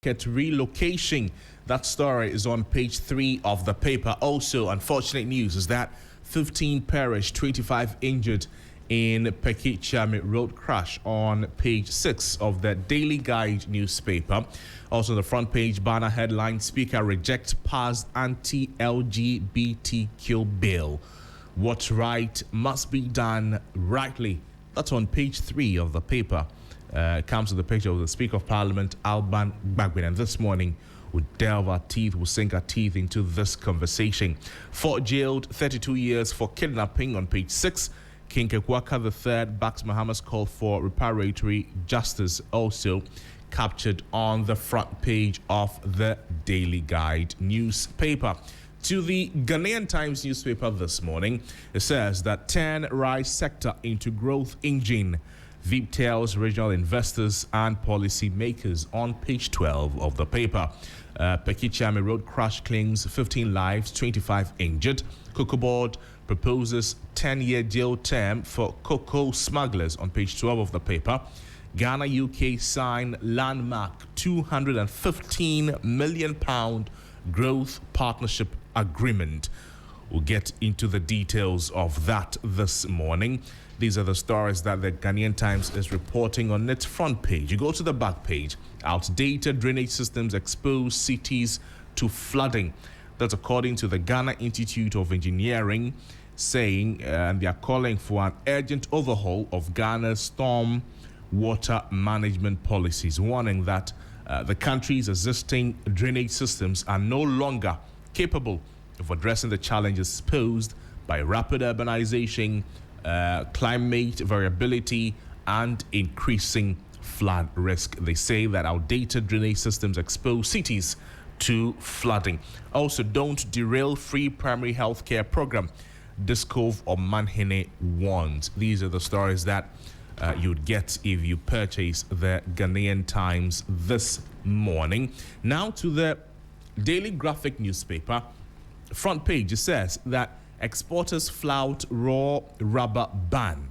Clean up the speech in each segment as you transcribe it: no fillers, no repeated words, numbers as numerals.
market relocation. That story is on page 3 of the paper. Also, unfortunate news is that 15 perished, 25 injured in Pekichami road crash on page 6 of the Daily Guide newspaper. Also, the front page banner headline: Speaker rejects passed anti-LGBTQ bill. What's right must be done rightly. That's on page 3 of the paper. Comes with the picture of the Speaker of Parliament, Alban Bagbin, and this morning we'll sink our teeth into this conversation. 4 jailed, 32 years for kidnapping on page 6. King Kekwaka III backs Mahama's call for reparatory justice, also captured on the front page of the Daily Guide newspaper. To the Ghanaian Times newspaper this morning, it says that 10 rice sector into growth engine. Veep tells regional investors and policy makers on page 12 of the paper. Pekichami road crash claims 15 lives, 25 injured. Cocoa Board proposes 10-year jail term for cocoa smugglers on page 12 of the paper. Ghana UK sign landmark £215 million growth partnership agreement. We'll get into the details of that this morning. These are the stories that the Ghanaian Times is reporting on its front page. You go to the back page. Outdated drainage systems expose cities to flooding. That's according to the Ghana Institute of Engineering, saying and they are calling for an urgent overhaul of Ghana's storm water management policies, warning that the country's existing drainage systems are no longer capable of addressing the challenges posed by rapid urbanization, climate variability, and increasing flood risk. They say that outdated drainage systems expose cities to flooding. Also, don't derail free primary health care program, Discove or Manhene warns. These are the stories that you'd get if you purchase the Ghanaian Times this morning. Now to the Daily Graphic newspaper. Front page, it says that exporters flout raw rubber ban.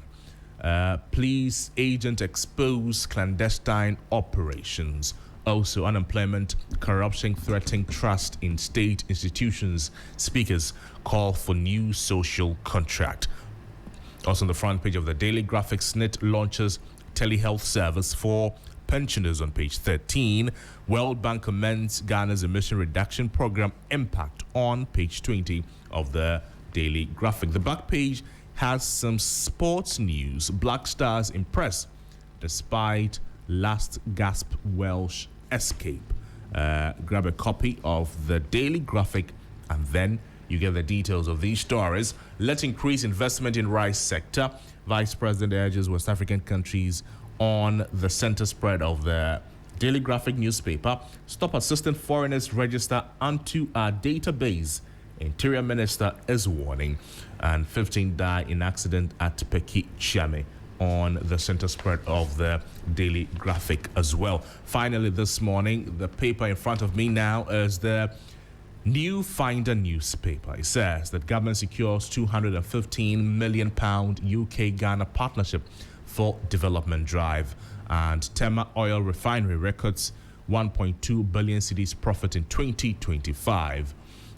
Police agent expose clandestine operations. Also, unemployment, corruption threatening trust in state institutions. Speakers call for new social contract. Also on the front page of the Daily Graphic, SNIT launches telehealth service for pensioners on page 13. World Bank commends Ghana's emission reduction program impact on page 20 of the Daily Graphic. The back page has some sports news. Black Stars impress despite last gasp Welsh escape. Grab a copy of the Daily Graphic and then you get the details of these stories. Let's increase investment in rice sector. Vice President urges West African countries on the center spread of the Daily Graphic newspaper. Stop assistant foreigners register onto our database. Interior Minister is warning. And 15 die in accident at Pekichami on the center spread of the Daily Graphic as well. Finally, this morning, the paper in front of me now is the New Finder newspaper. It says that government secures £215 million UK-Ghana partnership for development drive, and Tema Oil Refinery records 1.2 billion cedis profit in 2025.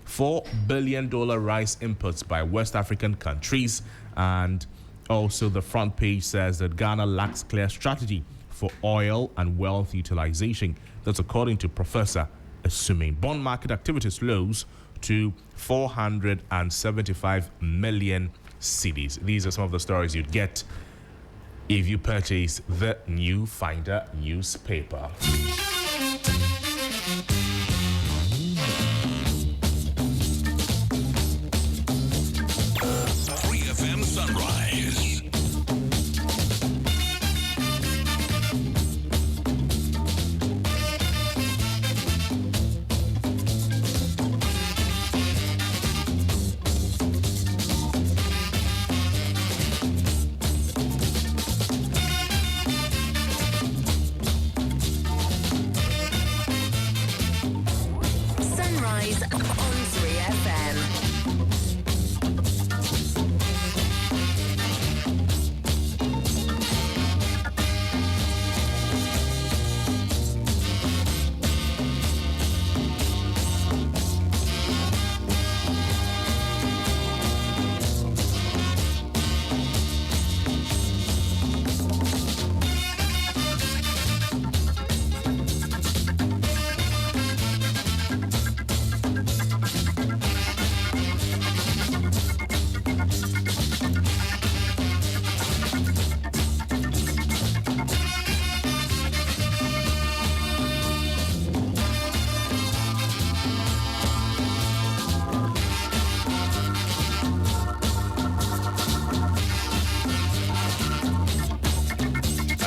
$4 billion rice imports by West African countries, and also the front page says that Ghana lacks clear strategy for oil and wealth utilization. That's according to Professor Assuming. Bond market activity slows to 475 million cedis. These are some of the stories you'd get if you purchase the New Finder newspaper. 3FM Sunrise. Sunrise on 3FM.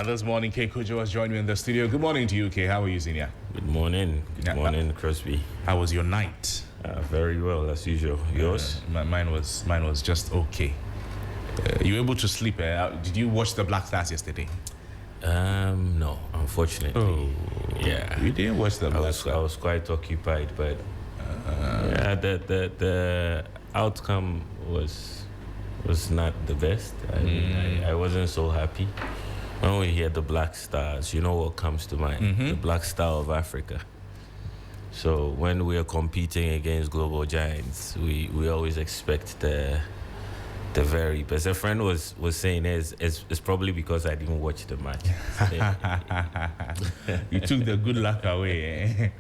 this morning, Kay Kujo has joined me in the studio. Good morning to you, Kay. How are you, Senior? Good morning. Good morning, Crosby. How was your night? Very well, as usual. Yours? Mine was just okay. You were able to sleep? Did you watch the Black Stars yesterday? No, unfortunately. Oh, yeah. You didn't watch the Black I Stars? was quite occupied, but the outcome was not the best. I wasn't so happy. When we hear the Black Stars, you know what comes to mind? The Black Star of Africa. So when we are competing against global giants, we always expect the very best. A friend was saying it's probably because I didn't watch the match. You took the good luck away.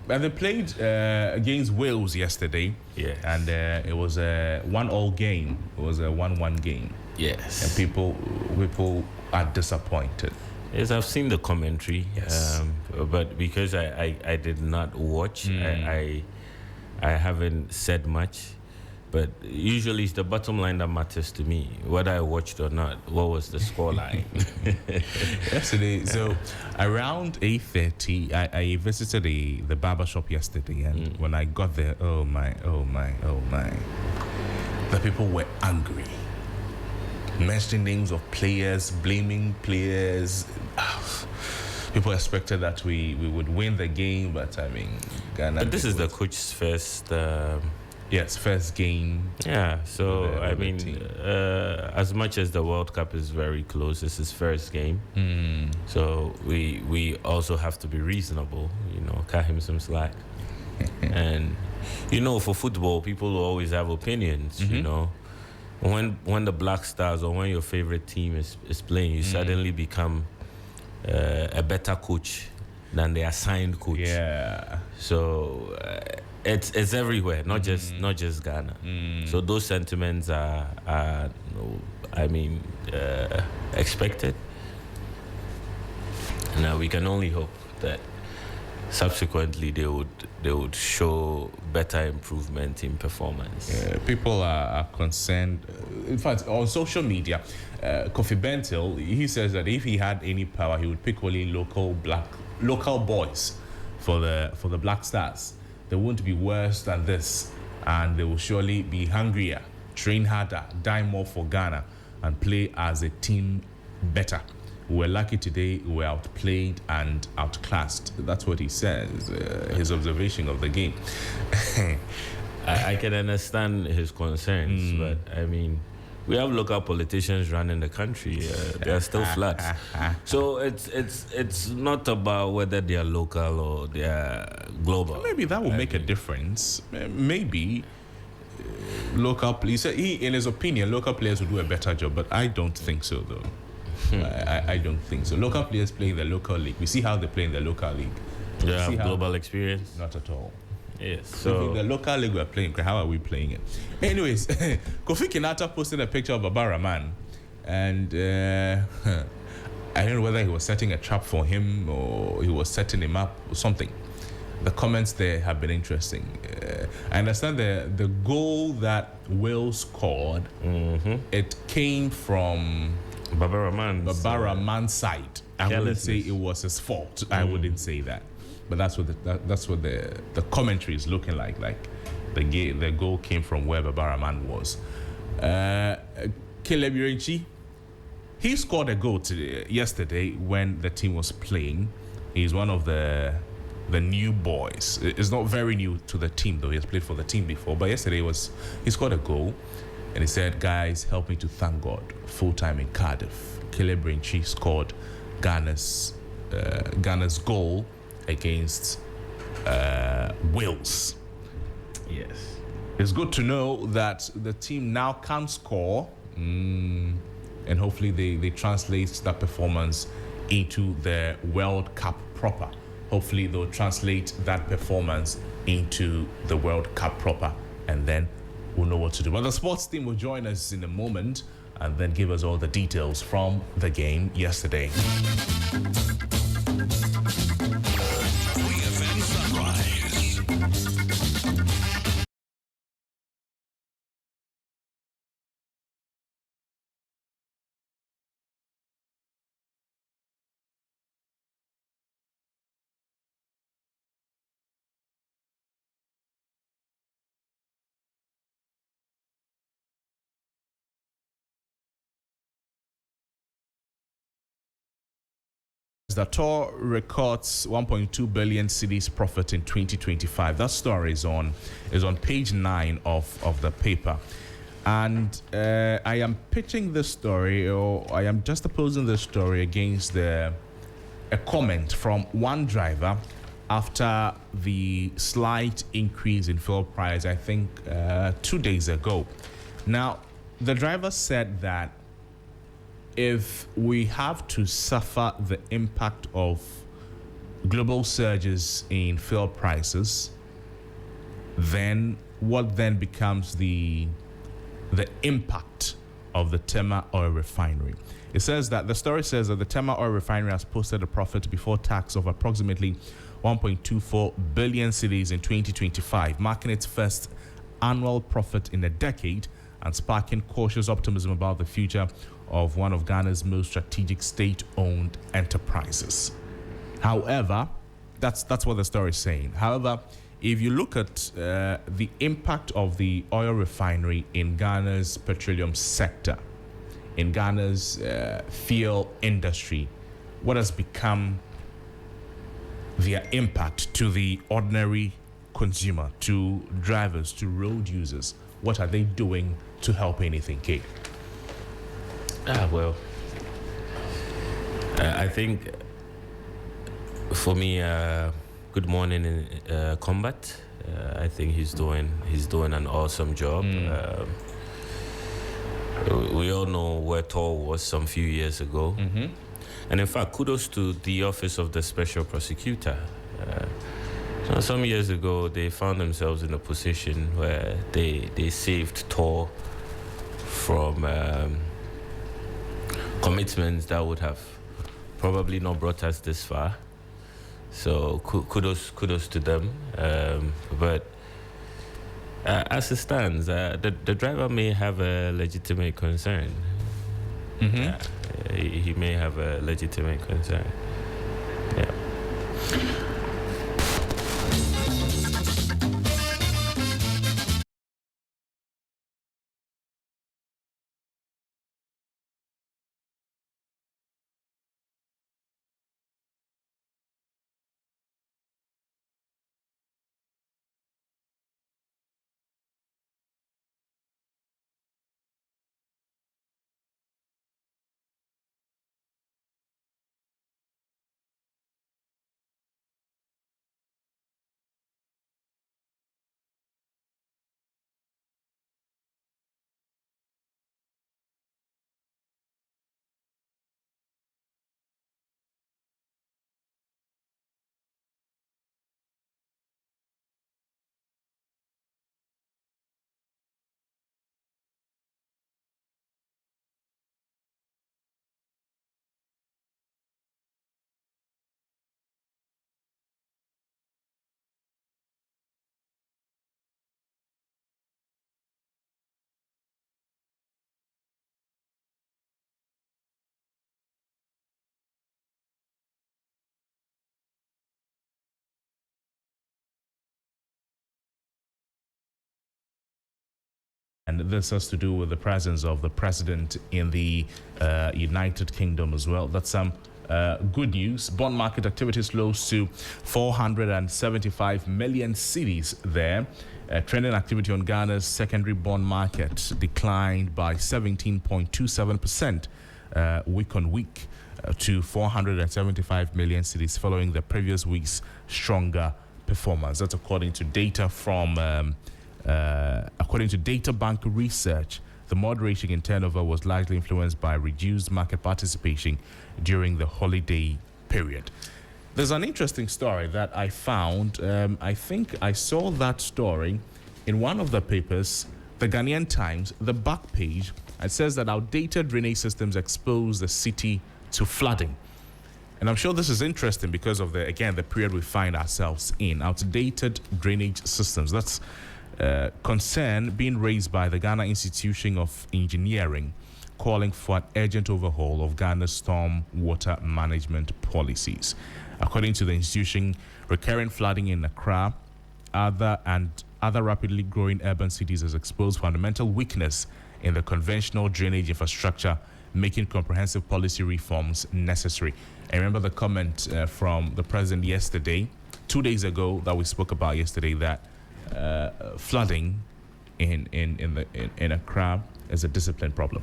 And they played against Wales yesterday. Yes. And it was a 1-1 game. It was a 1-1 game. Yes. And people are disappointed. Yes, I've seen the commentary. Yes. But because I did not watch, I haven't said much. But usually it's the bottom line that matters to me, whether I watched or not. What was the scoreline? Yesterday, so around 8:30, I visited the barber shop yesterday, and when I got there, oh my, the people were angry, mentioning names of players, blaming players. People expected that we would win the game, but I mean, Ghana. But this is the coach's first. Yes, first game. Yeah, so with the I mean, team. as much as the World Cup is very close, this is first game. So we also have to be reasonable, cut him some slack. And for football, people will always have opinions. When the Black Stars or when your favorite team is playing, you suddenly become a better coach than the assigned coach. Yeah. So it's everywhere, not just Ghana. So those sentiments are expected. Now we can only hope that subsequently they would show better improvement in performance. People are concerned. In fact, on social media, Kofi Bentil, he says that if he had any power, he would pick only local boys for the Black Stars. They won't be worse than this, and they will surely be hungrier, train harder, die more for Ghana, and play as a team better. We were lucky today. We were outplayed and outclassed. That's what he says. His observation of the game. I can understand his concerns, but I mean, we have local politicians running the country. They are still flats. So it's not about whether they are local or they are global. Maybe that will make a difference. Maybe local. He said in his opinion, local players will do a better job, but I don't think so, though. I don't think so. Local players play in the local league. We see how they play in the local league. They have global experience. Not at all. Yes. So the local league we're playing, how are we playing it? Anyways, Kofi Kinata posted a picture of Baba Rahman, and I don't know whether he was setting a trap for him or he was setting him up or something. The comments there have been interesting. I understand the goal that Will scored. It came from Baba Rahman's side. I wouldn't say it was his fault. I wouldn't say that. But that's what the commentary is looking like. Like the goal came from where Baba Rahman was. Caleb Urichi, he scored a goal yesterday when the team was playing. He's one of the new boys. It's not very new to the team though. He has played for the team before. But yesterday he scored a goal, and he said, "Guys, help me to thank God." Full time in Cardiff, Caleb Urichi scored Ghana's goal against Wales. Yes. It's good to know that the team now can score, and hopefully they translate that performance into the World Cup proper. Hopefully they'll translate that performance into the World Cup proper, and then we'll know what to do. But the sports team will join us in a moment and then give us all the details from the game yesterday. that Tor records 1.2 billion cedis profit in 2025. That story is on page 9 of the paper. And I am pitching this story, or I am just opposing this story against a comment from one driver after the slight increase in fuel price, I think 2 days ago. Now, the driver said that if we have to suffer the impact of global surges in fuel prices, then what then becomes the impact of the Tema Oil Refinery? It says that the story says that the Tema Oil Refinery has posted a profit before tax of approximately 1.24 billion cedis in 2025, marking its first annual profit in a decade and sparking cautious optimism about the future of one of Ghana's most strategic state-owned enterprises. However, that's what the story is saying. However, if you look at the impact of the oil refinery in Ghana's petroleum sector, in Ghana's fuel industry, what has become their impact to the ordinary consumer, to drivers, to road users? What are they doing to help anything, Kate? Well, I think for me, good morning in combat. I think he's doing an awesome job. We all know where Tor was some few years ago, and in fact, kudos to the Office of the Special Prosecutor. Some years ago, they found themselves in a position where they saved Tor from commitments that would have probably not brought us this far. So kudos to them. But as it stands, the driver may have a legitimate concern. He may have a legitimate concern. Yeah. And this has to do with the presence of the president in the United Kingdom as well. That's some good news. Bond market activity slows to 475 million cedis there. Trending activity on Ghana's secondary bond market declined by 17.27% week on week to 475 million cedis following the previous week's stronger performance. That's according to data from according to Data Bank research. The moderation in turnover was largely influenced by reduced market participation during the holiday period. There's an interesting story that I found. I think I saw that story in one of the papers, the Ghanaian Times, the back page. It says that outdated drainage systems expose the city to flooding. And I'm sure this is interesting because of the period we find ourselves in. Outdated drainage systems. That's concern being raised by the Ghana Institution of Engineering, calling for an urgent overhaul of Ghana's storm water management policies. According to the institution, recurrent flooding in Accra, other rapidly growing urban cities has exposed fundamental weakness in the conventional drainage infrastructure making comprehensive policy reforms necessary. I remember the comment from the president yesterday, 2 days ago, that we spoke about yesterday, that flooding in Accra is a discipline problem.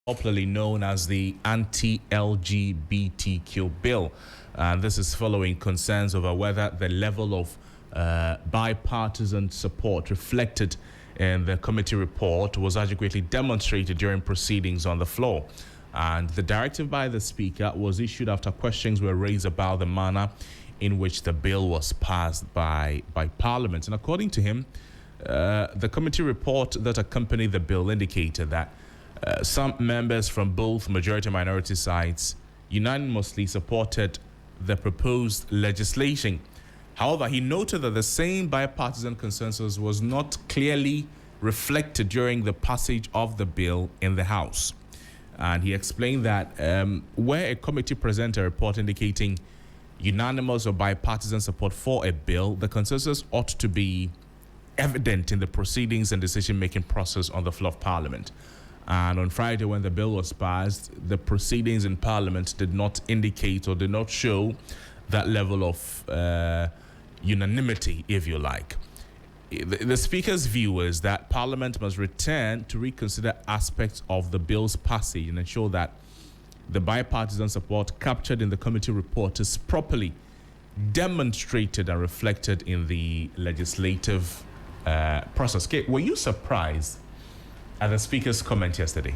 Popularly known as the anti-LGBTQ bill. And this is following concerns over whether the level of bipartisan support reflected in the committee report was adequately demonstrated during proceedings on the floor. And the directive by the Speaker was issued after questions were raised about the manner in which the bill was passed by Parliament. And according to him, the committee report that accompanied the bill indicated that some members from both majority and minority sides unanimously supported the proposed legislation. However, he noted that the same bipartisan consensus was not clearly reflected during the passage of the bill in the House. And he explained that where a committee presents a report indicating unanimous or bipartisan support for a bill, the consensus ought to be evident in the proceedings and decision-making process on the floor of Parliament. And on Friday, when the bill was passed, the proceedings in Parliament did not indicate or did not show that level of unanimity, if you like. The Speaker's view is that Parliament must return to reconsider aspects of the bill's passage and ensure that the bipartisan support captured in the committee report is properly demonstrated and reflected in the legislative process. Kate, were you surprised at the Speaker's comment yesterday?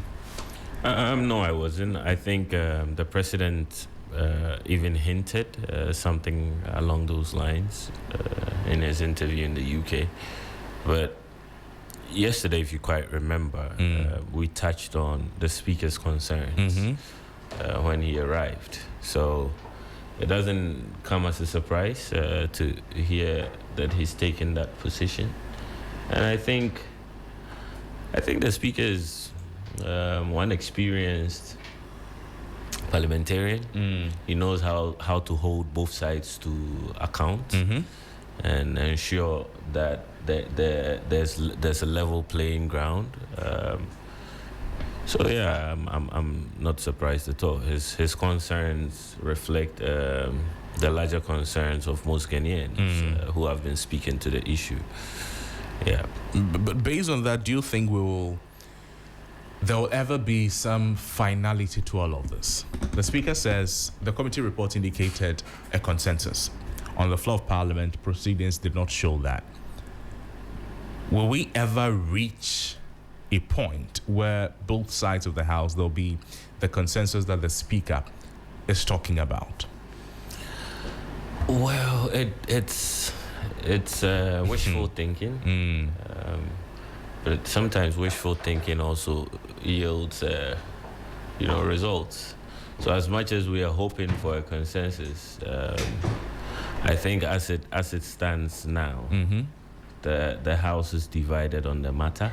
No, I wasn't. I think the President even hinted something along those lines in his interview in the UK. But yesterday, if you quite remember, we touched on the Speaker's concerns when he arrived. So it doesn't come as a surprise to hear that he's taken that position. And I think the Speaker is one experienced parliamentarian. He knows how to hold both sides to account and ensure that there's a level playing ground. So yeah, I'm not surprised at all. His concerns reflect the larger concerns of most Ghanaians who have been speaking to the issue. Yeah. But based on that, do you think there will ever be some finality to all of this? The Speaker says the committee report indicated a consensus. On the floor of Parliament, proceedings did not show that. Will we ever reach a point where both sides of the House, there'll be the consensus that the Speaker is talking about? Well, it's wishful thinking. But sometimes wishful thinking also yields, results. So as much as we are hoping for a consensus, I think as it stands now, the House is divided on the matter.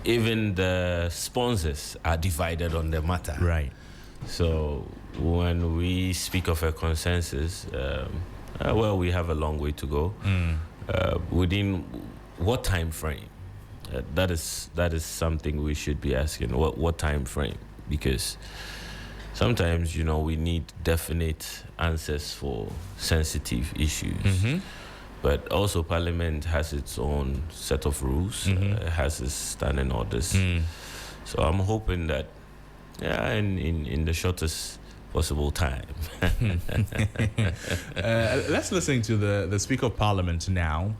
Even the sponsors are divided on the matter. Right. So when we speak of a consensus, we have a long way to go. Within what time frame? That is something we should be asking. What time frame? Because sometimes, we need definite answers for sensitive issues. But also Parliament has its own set of rules, has its standing orders. So I'm hoping that, in the shortest possible time. Let's listen to the Speaker of Parliament now.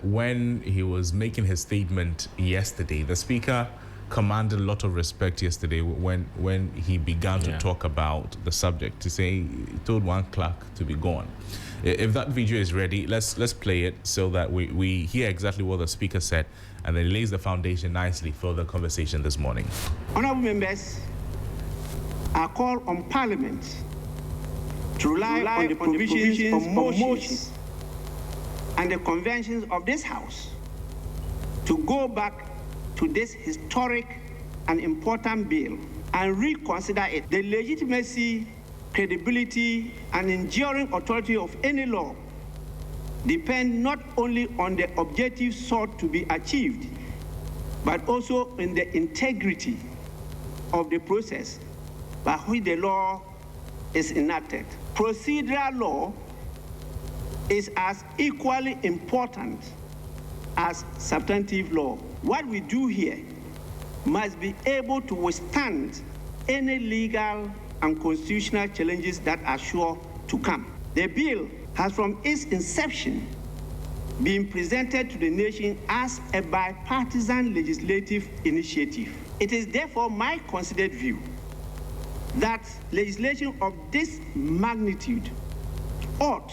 When he was making his statement yesterday, the Speaker commanded a lot of respect yesterday when he began to talk about the subject. To say, he told one clerk to be gone. If that video is ready, let's play it so that we hear exactly what the Speaker said, and then lays the foundation nicely for the conversation this morning. Honourable members, I call on Parliament to rely on the provisions of motions and the conventions of this House to go back to this historic and important bill and reconsider it. The legitimacy, credibility, and enduring authority of any law depend not only on the objectives sought to be achieved, but also in the integrity of the process by which the law is enacted. Procedural law is as equally important as substantive law. What we do here must be able to withstand any legal and constitutional challenges that are sure to come. The bill has from its inception been presented to the nation as a bipartisan legislative initiative. It is therefore my considered view that legislation of this magnitude ought,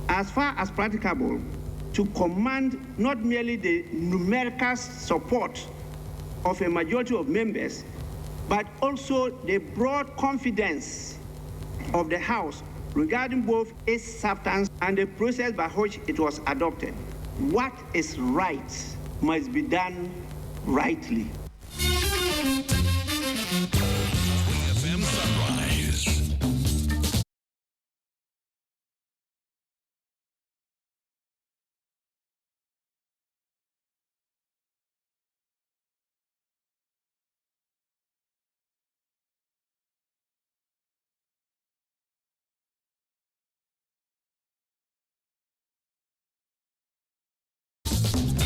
as far as practicable, to command not merely the numerical support of a majority of members, but also the broad confidence of the House regarding both its substance and the process by which it was adopted. what is right must be done rightly. FM Sunrise.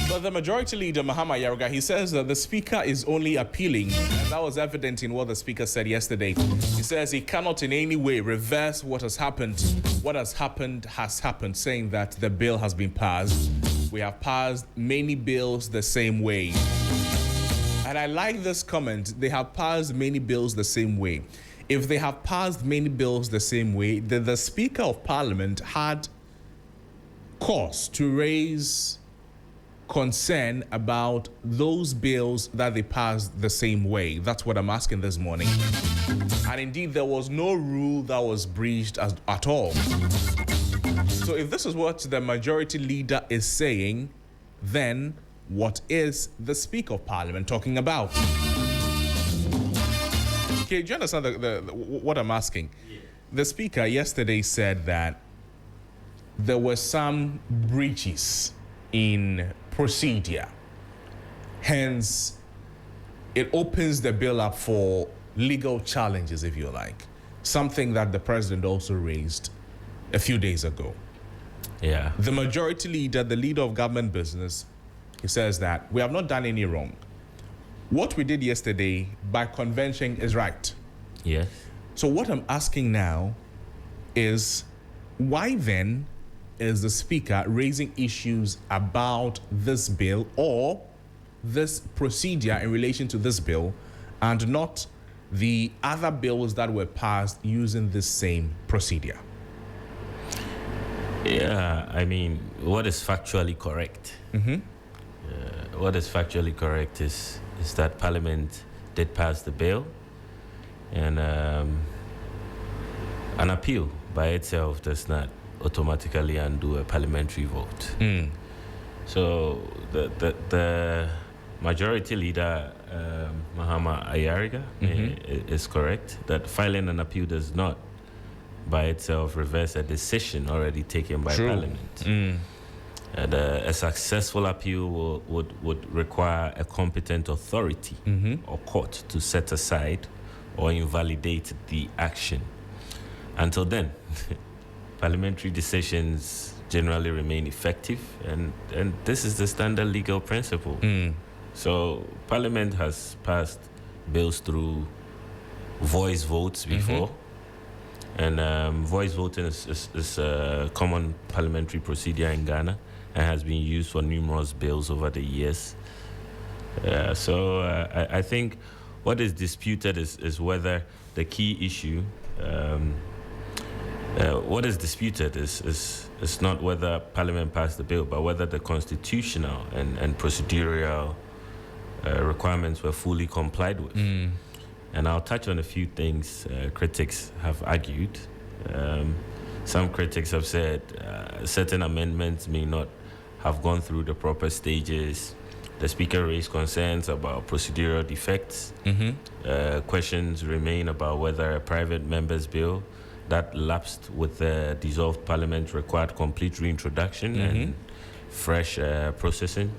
But the majority leader, Mahama Yaruga, he says that the speaker is only appealing, and that was evident in what the speaker said yesterday. He says he cannot in any way reverse what has happened. What has happened, saying that the bill has been passed. We have passed many bills the same way. And I like this comment. They have passed many bills the same way. If they have passed many bills the same way, then the Speaker of Parliament had cause to raise concern about those bills that they passed the same way. That's what I'm asking this morning. And indeed, there was no rule that was breached at all. So if this is what the majority leader is saying, then what is the Speaker of Parliament talking about? Okay, do you understand what I'm asking? Yeah. The Speaker yesterday said that there were some breaches in procedure. Hence, it opens the bill up for legal challenges, if you like. Something that the president also raised a few days ago. Yeah. The majority leader, the leader of government business, he says that we have not done any wrong. What we did yesterday, by convention, is right. Yes. So what I'm asking now is, why then is the speaker raising issues about this bill or this procedure in relation to this bill and not the other bills that were passed using this same procedure? Yeah, I mean, what is factually correct? What is factually correct is that Parliament did pass the bill, and an appeal by itself does not automatically undo a parliamentary vote. So the majority leader, Mahama Ayariga, is correct that filing an appeal does not by itself reverse a decision already taken by Parliament. And a successful appeal would require a competent authority or court to set aside or invalidate the action. Until then, parliamentary decisions generally remain effective, and this is the standard legal principle. So Parliament has passed bills through voice votes before, and voice voting is a common parliamentary procedure in Ghana and has been used for numerous bills over the years. So I think what is disputed is whether the key issue, what is disputed is not whether Parliament passed the bill, but whether the constitutional and procedural requirements were fully complied with. And I'll touch on a few things critics have argued. Some critics have said certain amendments may not have gone through the proper stages. The Speaker raised concerns about procedural defects. Questions remain about whether a private member's bill that lapsed with the dissolved Parliament required complete reintroduction and fresh processing.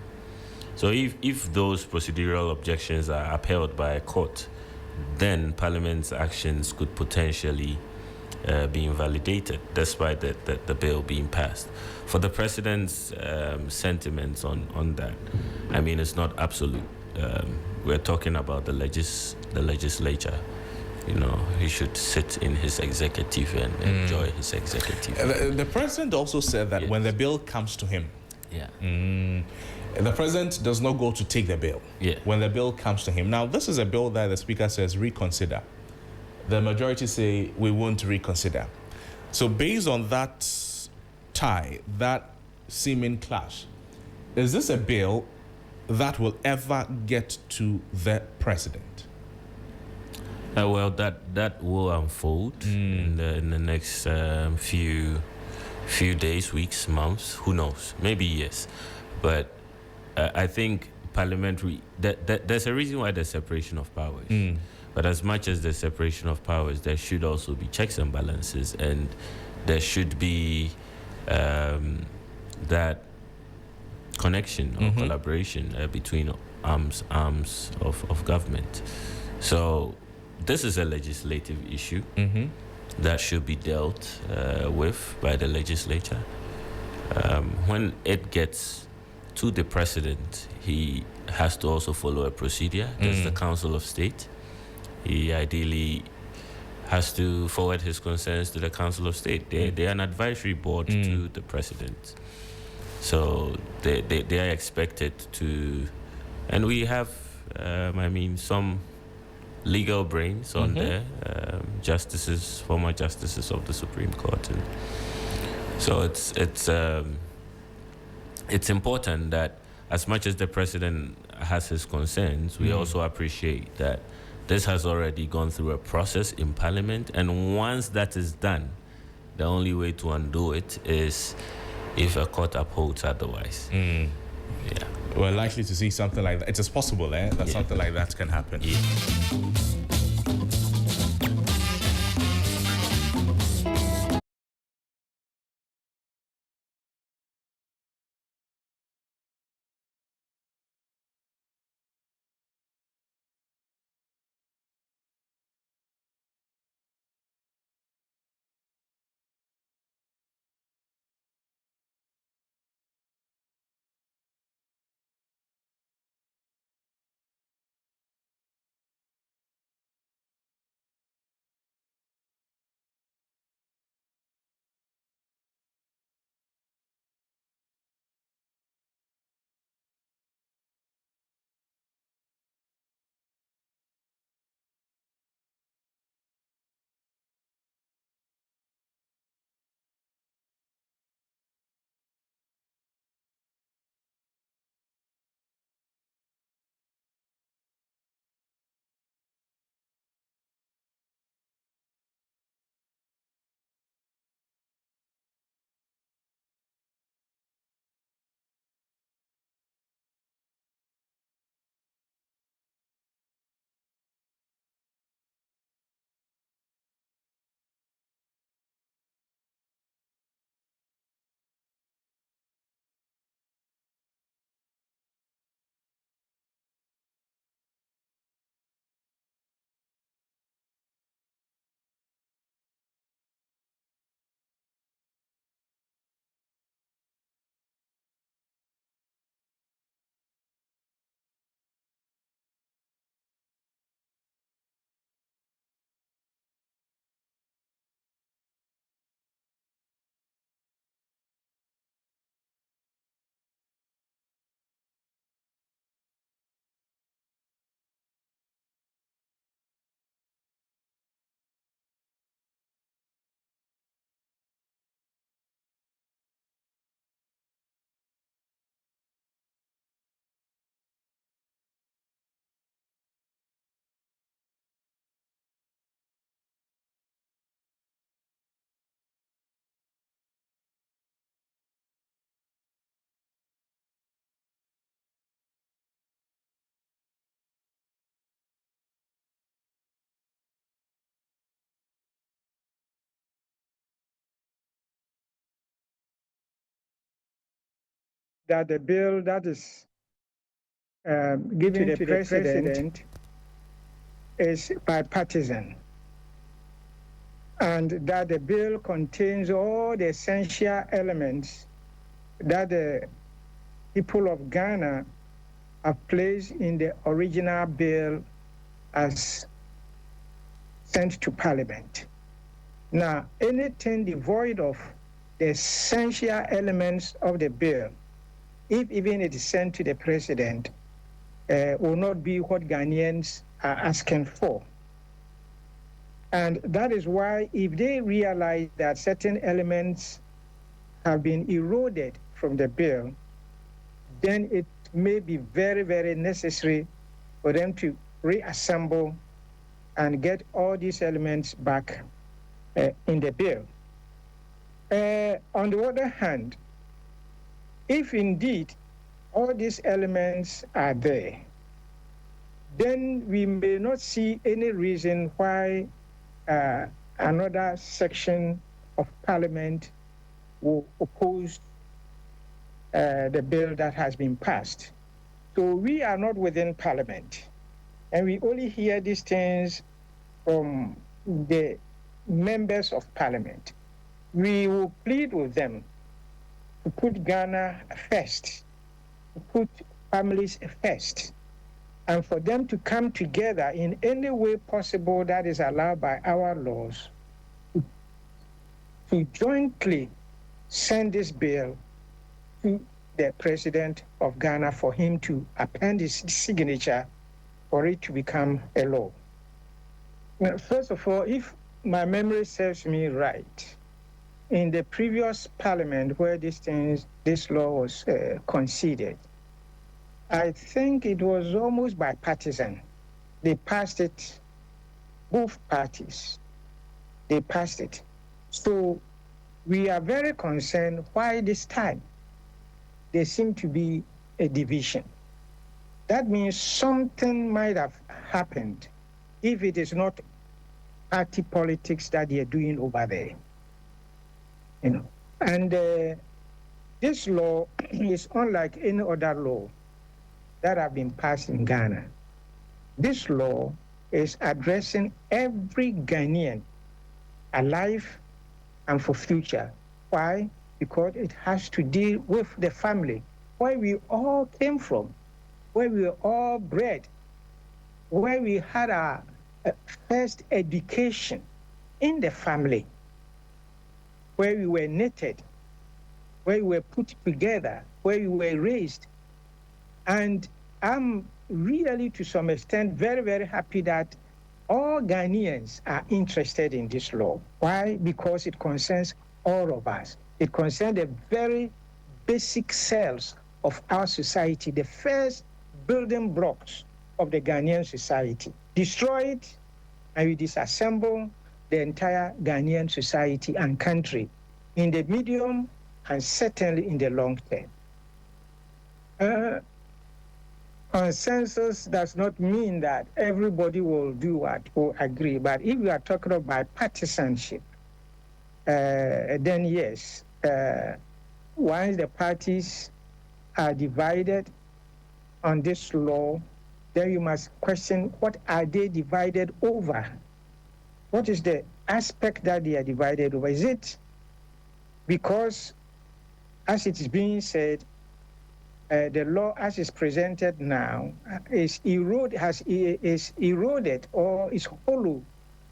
So if those procedural objections are upheld by a court, then Parliament's actions could potentially be invalidated despite the bill being passed. For the President's sentiments on that, I mean, it's not absolute. We're talking about the legislature. You know, he should sit in his executive and enjoy his executive. The President also said that when the bill comes to him, the President does not go to take the bill. When the bill comes to him. Now, this is a bill that the Speaker says reconsider. The majority say we won't reconsider. So based on that tie, that seeming clash, is this a bill that will ever get to the President? Well, that will unfold in the next few days, weeks, months. Who knows? Maybe yes. But I think parliamentary, there's a reason why there's separation of powers. But as much as there's separation of powers, there should also be checks and balances, and there should be that connection or collaboration between arms of government. So this is a legislative issue that should be dealt with by the legislature. When it gets to the president, he has to also follow a procedure. There's the Council of State. He ideally has to forward his concerns to the Council of State. They're an advisory board to the president. So they are expected to, and we have, some legal brains on there, former justices of the Supreme Court. And so it's important that as much as the president has his concerns, we also appreciate that this has already gone through a process in Parliament, and once that is done, the only way to undo it is if a court upholds otherwise. Yeah. We're likely to see something like that. It is possible, that something like that can happen. Yeah. That the bill that is given to the president is bipartisan, and that the bill contains all the essential elements that the people of Ghana have placed in the original bill as sent to Parliament. Now, anything devoid of the essential elements of the bill, if even it is sent to the president, will not be what Ghanaians are asking for. And that is why if they realize that certain elements have been eroded from the bill, then it may be very, very necessary for them to reassemble and get all these elements back in the bill. On the other hand, if indeed all these elements are there, then we may not see any reason why another section of Parliament will oppose the bill that has been passed. So we are not within Parliament, and we only hear these things from the members of Parliament. We will plead with them to put Ghana first, to put families first, and for them to come together in any way possible that is allowed by our laws to jointly send this bill to the President of Ghana for him to append his signature for it to become a law. Now, first of all, if my memory serves me right, in the previous Parliament where this law was conceded, I think it was almost bipartisan. They passed it, both parties, they passed it. So we are very concerned why this time there seemed to be a division. That means something might have happened if it is not party politics that they are doing over there. And this law is unlike any other law that have been passed in Ghana. This law is addressing every Ghanaian, alive and for future. Why? Because it has to deal with the family, where we all came from, where we were all bred, where we had our first education in the family, where we were knitted, where we were put together, where we were raised. And I'm really, to some extent, very, very happy that all Ghanaians are interested in this law. Why? Because it concerns all of us. It concerns the very basic cells of our society, the first building blocks of the Ghanaian society. Destroy it, and we disassemble the entire Ghanaian society and country in the medium and certainly in the long term. Consensus does not mean that everybody will do what will agree, but if we are talking about bipartisanship, then yes, once the parties are divided on this law, then you must question, what are they divided over? What is the aspect that they are divided over? Is it because, as it is being said, the law as is presented now is eroded or is hollow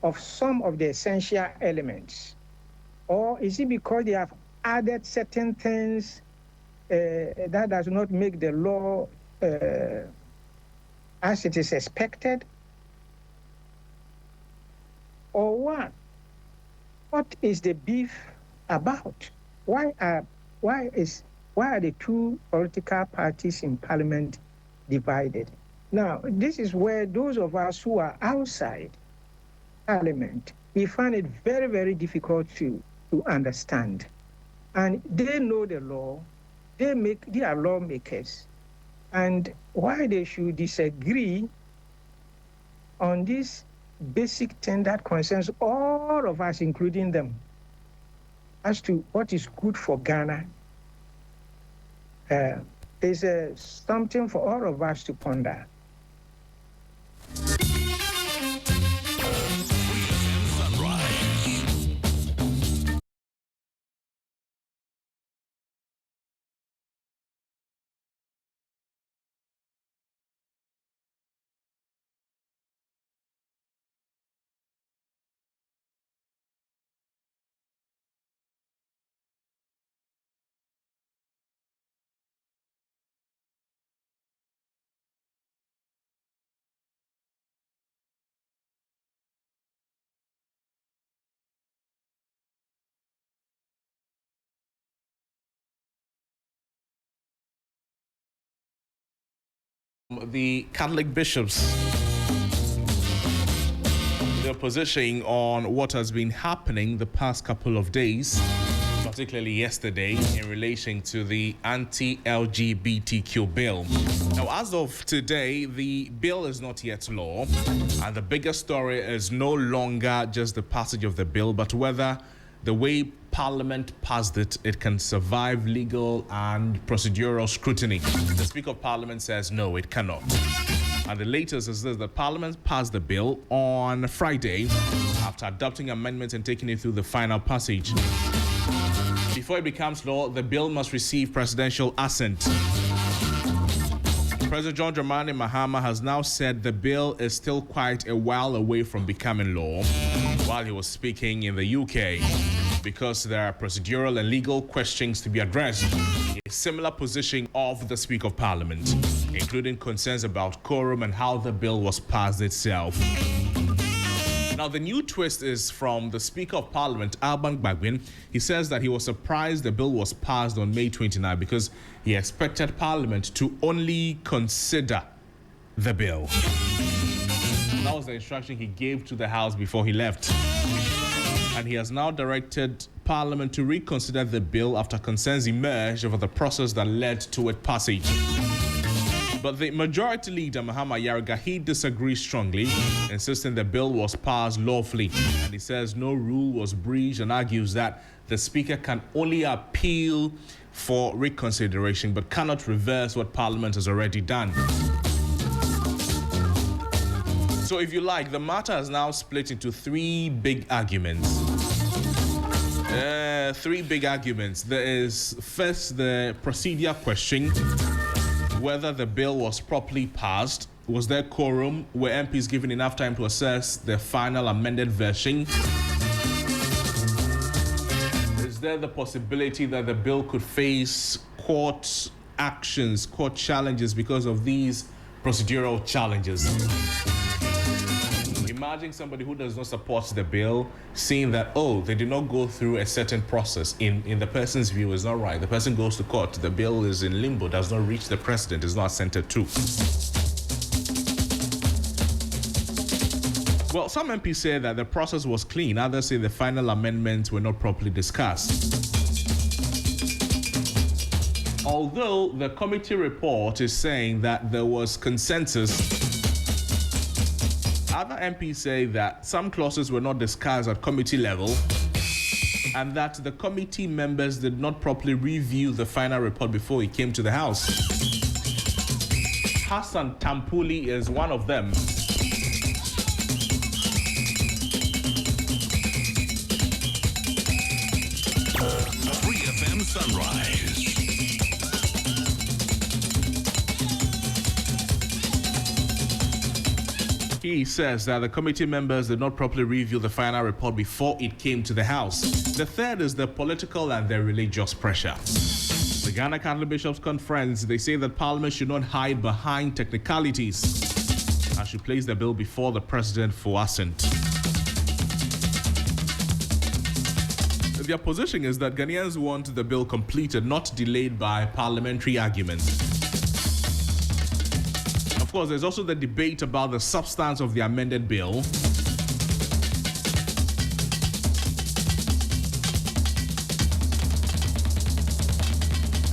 of some of the essential elements? Or is it because they have added certain things that does not make the law as it is expected? Or what? What is the beef about? Why are the two political parties in Parliament divided? Now, this is where those of us who are outside Parliament, we find it very, very difficult to understand. And they know the law, they are lawmakers, and why they should disagree on this basic thing that concerns all of us, including them, as to what is good for Ghana, is something for all of us to ponder. The Catholic bishops, their position on what has been happening the past couple of days particularly yesterday, in relation to the anti-LGBTQ bill. Now, as of today, the bill is not yet law, and the bigger story is no longer just the passage of the bill, but whether the way Parliament passed it, it can survive legal and procedural scrutiny. The Speaker of Parliament says no, it cannot. And the latest is this: the Parliament passed the bill on Friday after adopting amendments and taking it through the final passage. Before it becomes law, the bill must receive presidential assent. President John Dramani Mahama has now said the bill is still quite a while away from becoming law while he was speaking in the UK, because there are procedural and legal questions to be addressed. A similar position of the Speaker of Parliament, including concerns about quorum and how the bill was passed itself. Now, the new twist is from the Speaker of Parliament, Alban Gbagbin. He says that he was surprised the bill was passed on May 29 because he expected Parliament to only consider the bill. That was the instruction he gave to the House before he left. And he has now directed Parliament to reconsider the bill after concerns emerged over the process that led to its passage. But the Majority Leader, Mahama Yarga, he disagrees strongly, insisting the bill was passed lawfully. And he says no rule was breached and argues that the Speaker can only appeal for reconsideration but cannot reverse what Parliament has already done. So if you like, the matter is now split into three big arguments. There is first the procedure question: whether the bill was properly passed. Was there quorum? Were MPs given enough time to assess the final amended version? Is there the possibility that the bill could face court actions, court challenges because of these procedural challenges? Imagine somebody who does not support the bill seeing that, oh, they did not go through a certain process. In the person's view, is not right. The person goes to court, the bill is in limbo, does not reach the president, is not assented to. Well, some MPs say that the process was clean. Others say the final amendments were not properly discussed. Although the committee report is saying that there was consensus, other MPs say that some clauses were not discussed at committee level and that the committee members did not properly review the final report before it came to the House. Hassan Tampuli is one of them. Free FM Sunrise. He says that the committee members did not properly review the final report before it came to the House. The third is the political and the religious pressure. The Ghana Catholic Bishops' Conference, they say that Parliament should not hide behind technicalities and should place the bill before the President for assent. Their position is that Ghanaians want the bill completed, not delayed by parliamentary arguments. Of course, there's also the debate about the substance of the amended bill.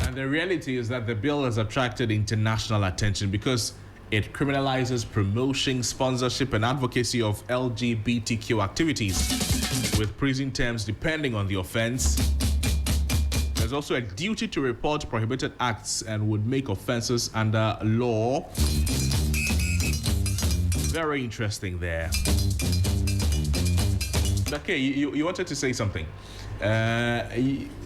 And the reality is that the bill has attracted international attention because it criminalizes promotion, sponsorship, and advocacy of LGBTQ activities, with prison terms depending on the offense. There's also a duty to report prohibited acts and would make offenses under law. Very interesting there. Okay, you wanted to say something.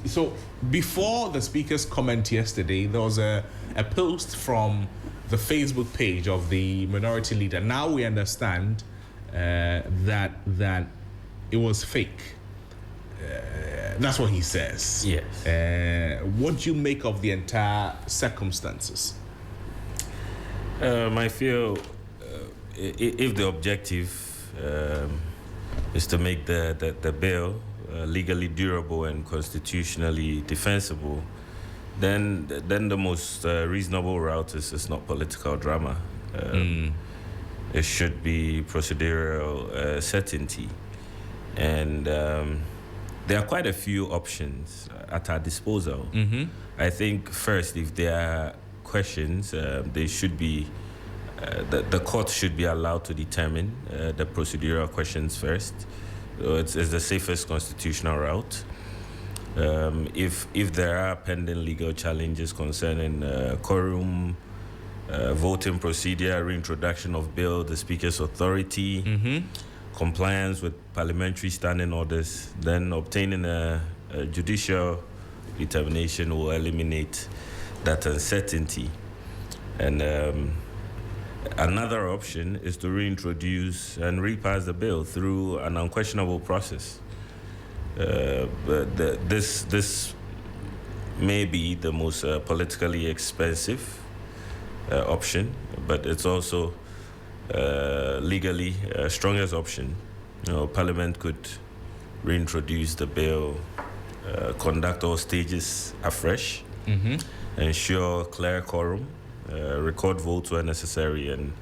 So before the Speaker's comment yesterday, there was a post from the Facebook page of the Minority Leader. Now we understand that it was fake. That's what he says. Yes. What do you make of the entire circumstances? I feel if the objective is to make the bill legally durable and constitutionally defensible, then the most reasonable route is not political drama. It should be procedural certainty. And there are quite a few options at our disposal. I think first, if there are questions, they should be the court should be allowed to determine the procedural questions first. So it's the safest constitutional route. If there are pending legal challenges concerning quorum, voting procedure, reintroduction of bill, the Speaker's authority, compliance with parliamentary standing orders, then obtaining a judicial determination will eliminate that uncertainty. And another option is to reintroduce and repass the bill through an unquestionable process. But this may be the most politically expensive option, but it's also legally strongest option. Parliament could reintroduce the bill, conduct all stages afresh, ensure clear quorum, record votes where necessary, and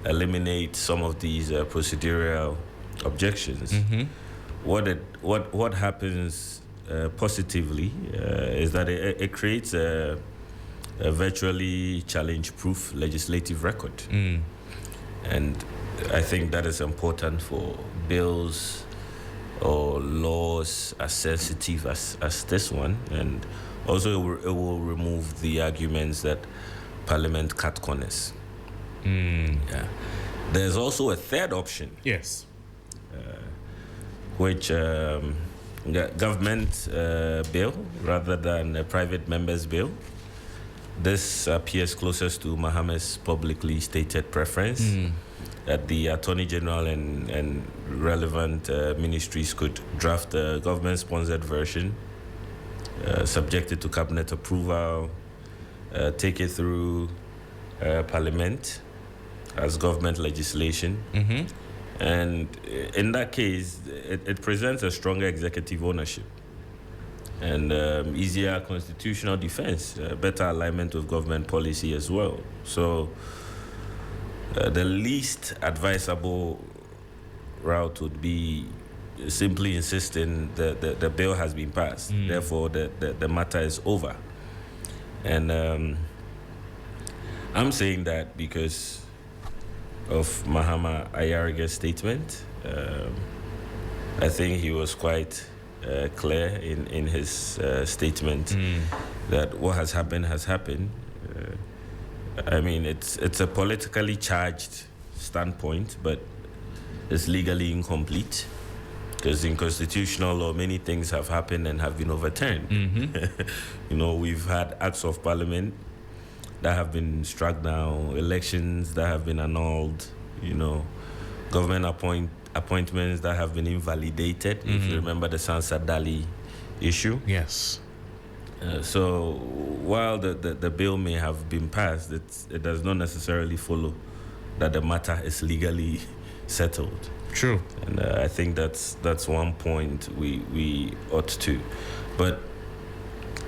eliminate some of these procedural objections. What happens positively is that it creates a virtually challenge-proof legislative record. And I think that is important for bills or laws as sensitive as this one. And also it will remove the arguments that Parliament cut corners. Yeah. There's also a third option. Yes. Which government bill rather than a private member's bill. This appears closest to Mohammed's publicly stated preference that the Attorney General and relevant ministries could draft a government-sponsored version, subjected to cabinet approval, take it through Parliament as government legislation. And in that case, it presents a stronger executive ownership and easier constitutional defense, better alignment with government policy as well. So the least advisable route would be simply insisting that the bill has been passed. Therefore, the matter is over. And I'm saying that because of Mahama Ayariga's statement. I think he was quite clear in his statement that what has happened has happened. I mean, it's a politically charged standpoint, but it's legally incomplete because in constitutional law, many things have happened and have been overturned. We've had acts of parliament that have been struck down, elections that have been annulled, government appointments that have been invalidated. If you remember the Sansad Dali issue. Yes. So while the bill may have been passed, it does not necessarily follow that the matter is legally settled. True. And I think that's one point we ought to. But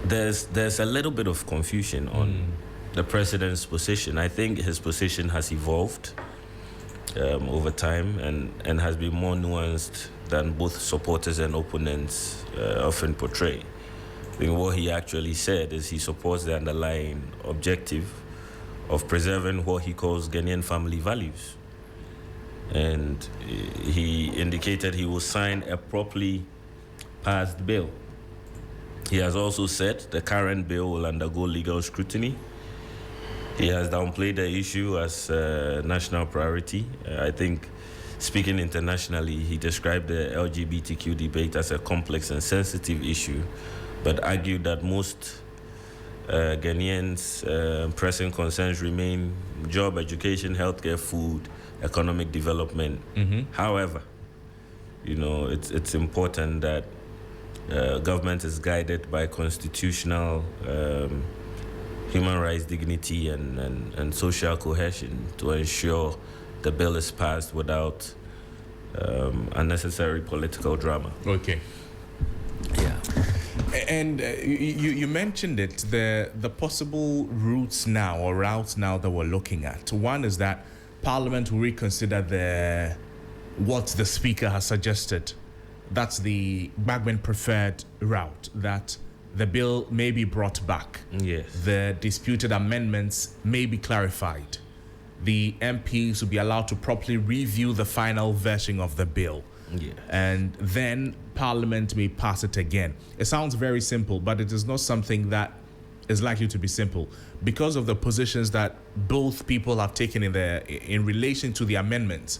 there's a little bit of confusion on the president's position. I think his position has evolved over time and has been more nuanced than both supporters and opponents often portray. I think what he actually said is he supports the underlying objective of preserving what he calls Ghanaian family values. And he indicated he will sign a properly passed bill. He has also said the current bill will undergo legal scrutiny. He has downplayed the issue as a national priority. I think, speaking internationally, he described the LGBTQ debate as a complex and sensitive issue, but argued that most Ghanaians' pressing concerns remain job, education, healthcare, food, economic development. However, it's important that government is guided by constitutional human rights, dignity, and social cohesion to ensure the bill is passed without unnecessary political drama. Okay. Yeah. And you mentioned it, the possible routes now that we're looking at. One is that Parliament will reconsider what the Speaker has suggested That's the Bagman preferred route, that the bill may be brought back. Yes. The disputed amendments may be clarified. The MPs will be allowed to properly review the final version of the bill. Yes. And then Parliament may pass it again. It sounds very simple, but it is not something that is likely to be simple because of the positions that both people have taken in relation to the amendments.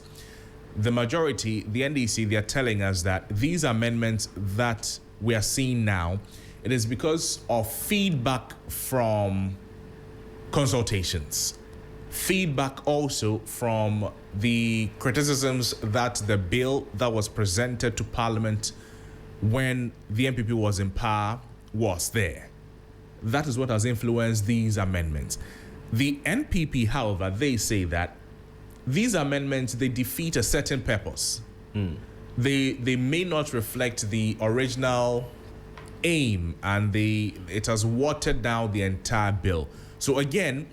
The majority, the NDC, they are telling us that these amendments that we are seeing now, it is because of feedback from consultations. Feedback also from the criticisms that the bill that was presented to Parliament when the NPP was in power was there. That is what has influenced these amendments. The NPP, however, they say that these amendments, they defeat a certain purpose. They may not reflect the original aim, and it has watered down the entire bill. So again,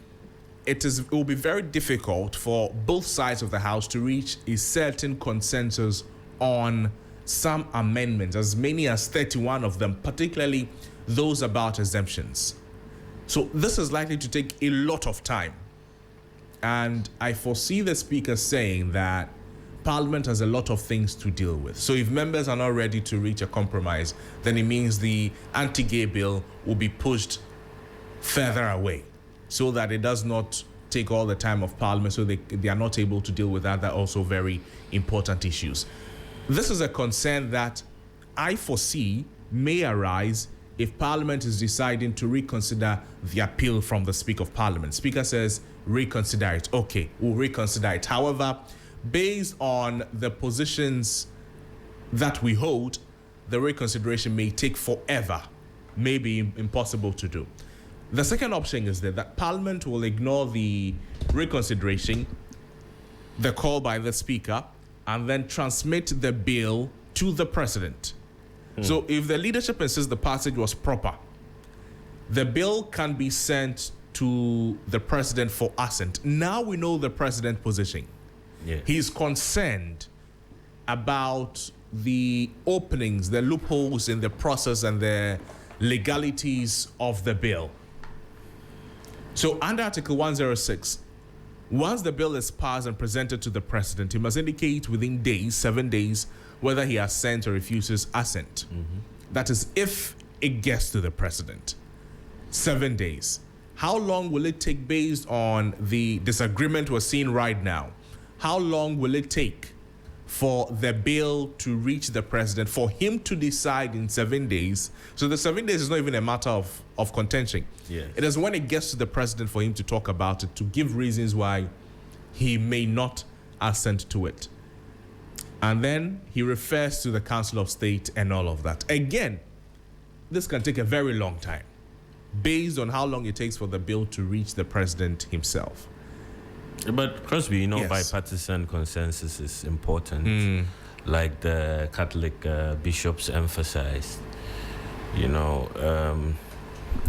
it will be very difficult for both sides of the House to reach a certain consensus on some amendments, as many as 31 of them, particularly those about exemptions. So this is likely to take a lot of time. And I foresee the Speaker saying that Parliament has a lot of things to deal with. So if members are not ready to reach a compromise, then it means the anti-gay bill will be pushed further away so that it does not take all the time of Parliament, so they are not able to deal with other also very important issues. This is a concern that I foresee may arise if Parliament is deciding to reconsider the appeal from the Speaker of Parliament. Speaker says, reconsider it. Okay, we'll reconsider it. However, based on the positions that we hold, the reconsideration may take forever, may be impossible to do. The second option is that Parliament will ignore the reconsideration, the call by the Speaker, and then transmit the bill to the President. So if the leadership insists the passage was proper, the bill can be sent to the President for assent. Now we know the President's position. Yeah. He's concerned about the openings, the loopholes in the process and the legalities of the bill. So under Article 106, once the bill is passed and presented to the President, he must indicate within days, 7 days, whether he assents or refuses assent. That is, if it gets to the President. 7 days. How long will it take based on the disagreement we're seeing right now? How long will it take for the bill to reach the President, for him to decide in 7 days? So the 7 days is not even a matter of contention. Yes. It is when it gets to the President for him to talk about it, to give reasons why he may not assent to it. And then he refers to the Council of State and all of that. Again, this can take a very long time, based on how long it takes for the bill to reach the President himself. But Crosby, Yes. bipartisan consensus is important, like the Catholic bishops emphasized.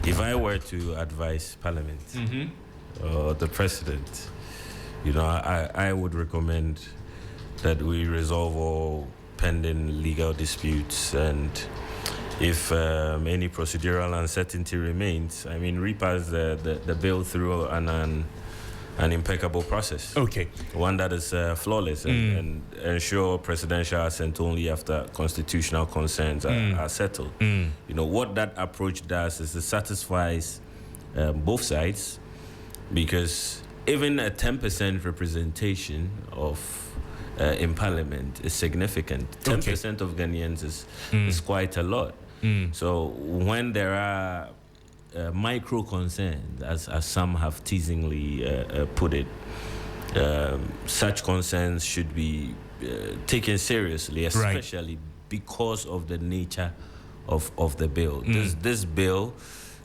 If I were to advise Parliament or the President, I would recommend that we resolve all pending legal disputes, and if any procedural uncertainty remains, repass the bill through an impeccable process. Okay. One that is flawless and ensure presidential assent only after constitutional concerns are settled. What that approach does is it satisfies both sides, because even a 10% representation in Parliament is significant. 10% of Ghanaians is quite a lot. So when there are micro concerns, as some have teasingly put it, such concerns should be taken seriously, especially because of the nature of the bill. This bill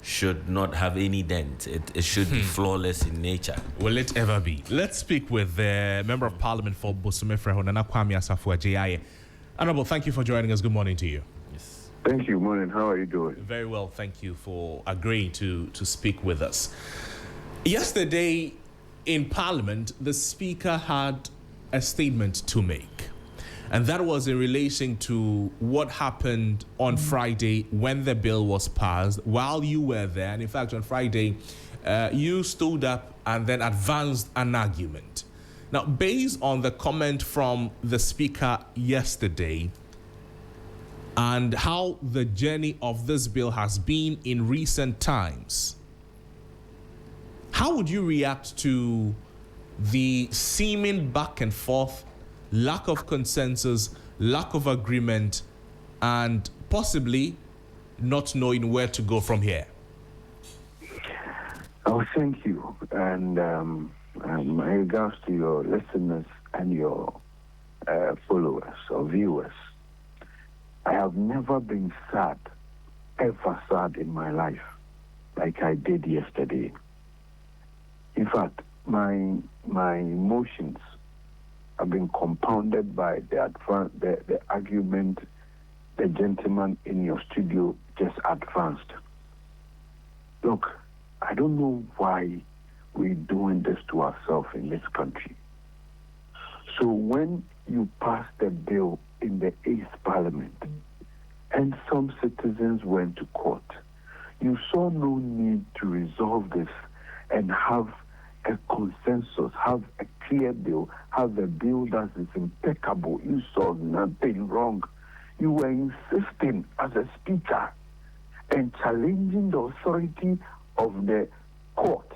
should not have any dent. It should be flawless in nature. Will it ever be? Let's speak with the Member of Parliament for Bosome-Freho, Nana Kwame Asafo Adjei. Honorable, thank you for joining us. Good morning to you. Thank you. Morning. How are you doing? Very well, thank you for agreeing to speak with us. Yesterday in Parliament, the Speaker had a statement to make. And that was in relation to what happened on Friday when the bill was passed while you were there. And in fact, on Friday, you stood up and then advanced an argument. Now, based on the comment from the speaker yesterday and how the journey of this bill has been in recent times, how would you react to the seeming back and forth, lack of consensus, lack of agreement, and possibly not knowing where to go from here? Oh, thank you. And my regards to your listeners and your followers or viewers. I have never been sad, ever sad in my life like I did yesterday. In fact, my emotions have been compounded by the argument the gentleman in your studio just advanced. Look, I don't know why we're doing this to ourselves in this country. So when you pass the bill in the 8th Parliament and some citizens went to court, you saw no need to resolve this and have a consensus, have a clear bill, have a bill that is impeccable. You saw nothing wrong. You were insisting as a speaker and challenging the authority of the court,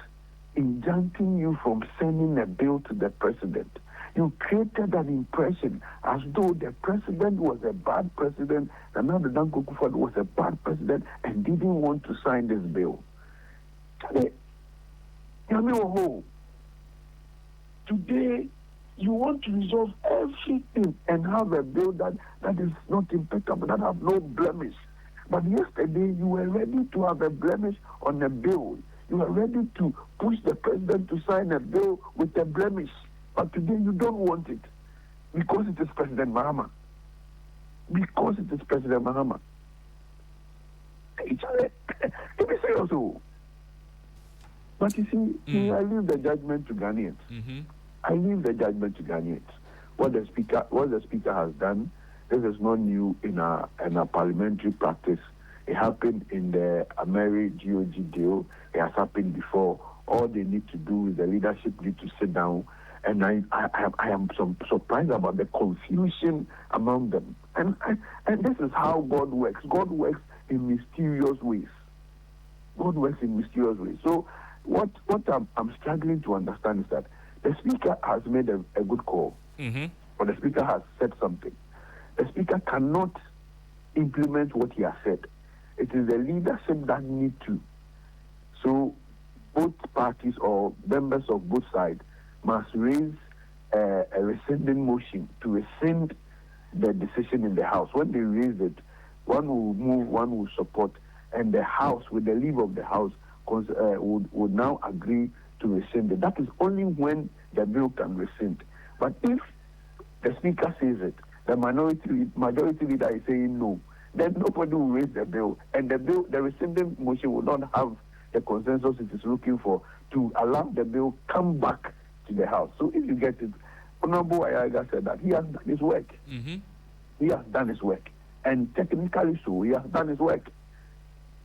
injuncting you from sending a bill to the president. You created an impression as though the president was a bad president, and now the Danko Akufo-Addo was a bad president and didn't want to sign this bill. Today, you want to resolve everything and have a bill that is not impeccable, that have no blemish. But yesterday, you were ready to have a blemish on a bill. You were ready to push the president to sign a bill with a blemish. But today, you don't want it because it is President Mahama. Because it is President Mahama. Let me say also. But you see, I leave the judgment to Ghanaians. Mm-hmm. I leave the judgment to Ghanaians. What the speaker has done, this is not new in a parliamentary practice. It happened in the Ameri GOG deal. It has happened before. All they need to do is the leadership need to sit down. And I am surprised about the confusion among them. And this is how God works. God works in mysterious ways. God works in mysterious ways. So what I'm struggling to understand is that the speaker has made a good call. Mm-hmm. Or the speaker has said something. The speaker cannot implement what he has said. It is the leadership that need to. So both parties or members of both sides must raise a rescinding motion to rescind the decision in the House. When they raise it, one will move, one will support, and the House, with the leave of the House, would now agree to rescind it. That is only when the bill can rescind. But if the Speaker says it, the majority leader is saying no, then nobody will raise the bill, and the rescinding motion will not have the consensus it is looking for to allow the bill come back to the House. So if you get it, Honorable Ayaga said that he has done his work. Mm-hmm. He has done his work. And technically so, he has done his work.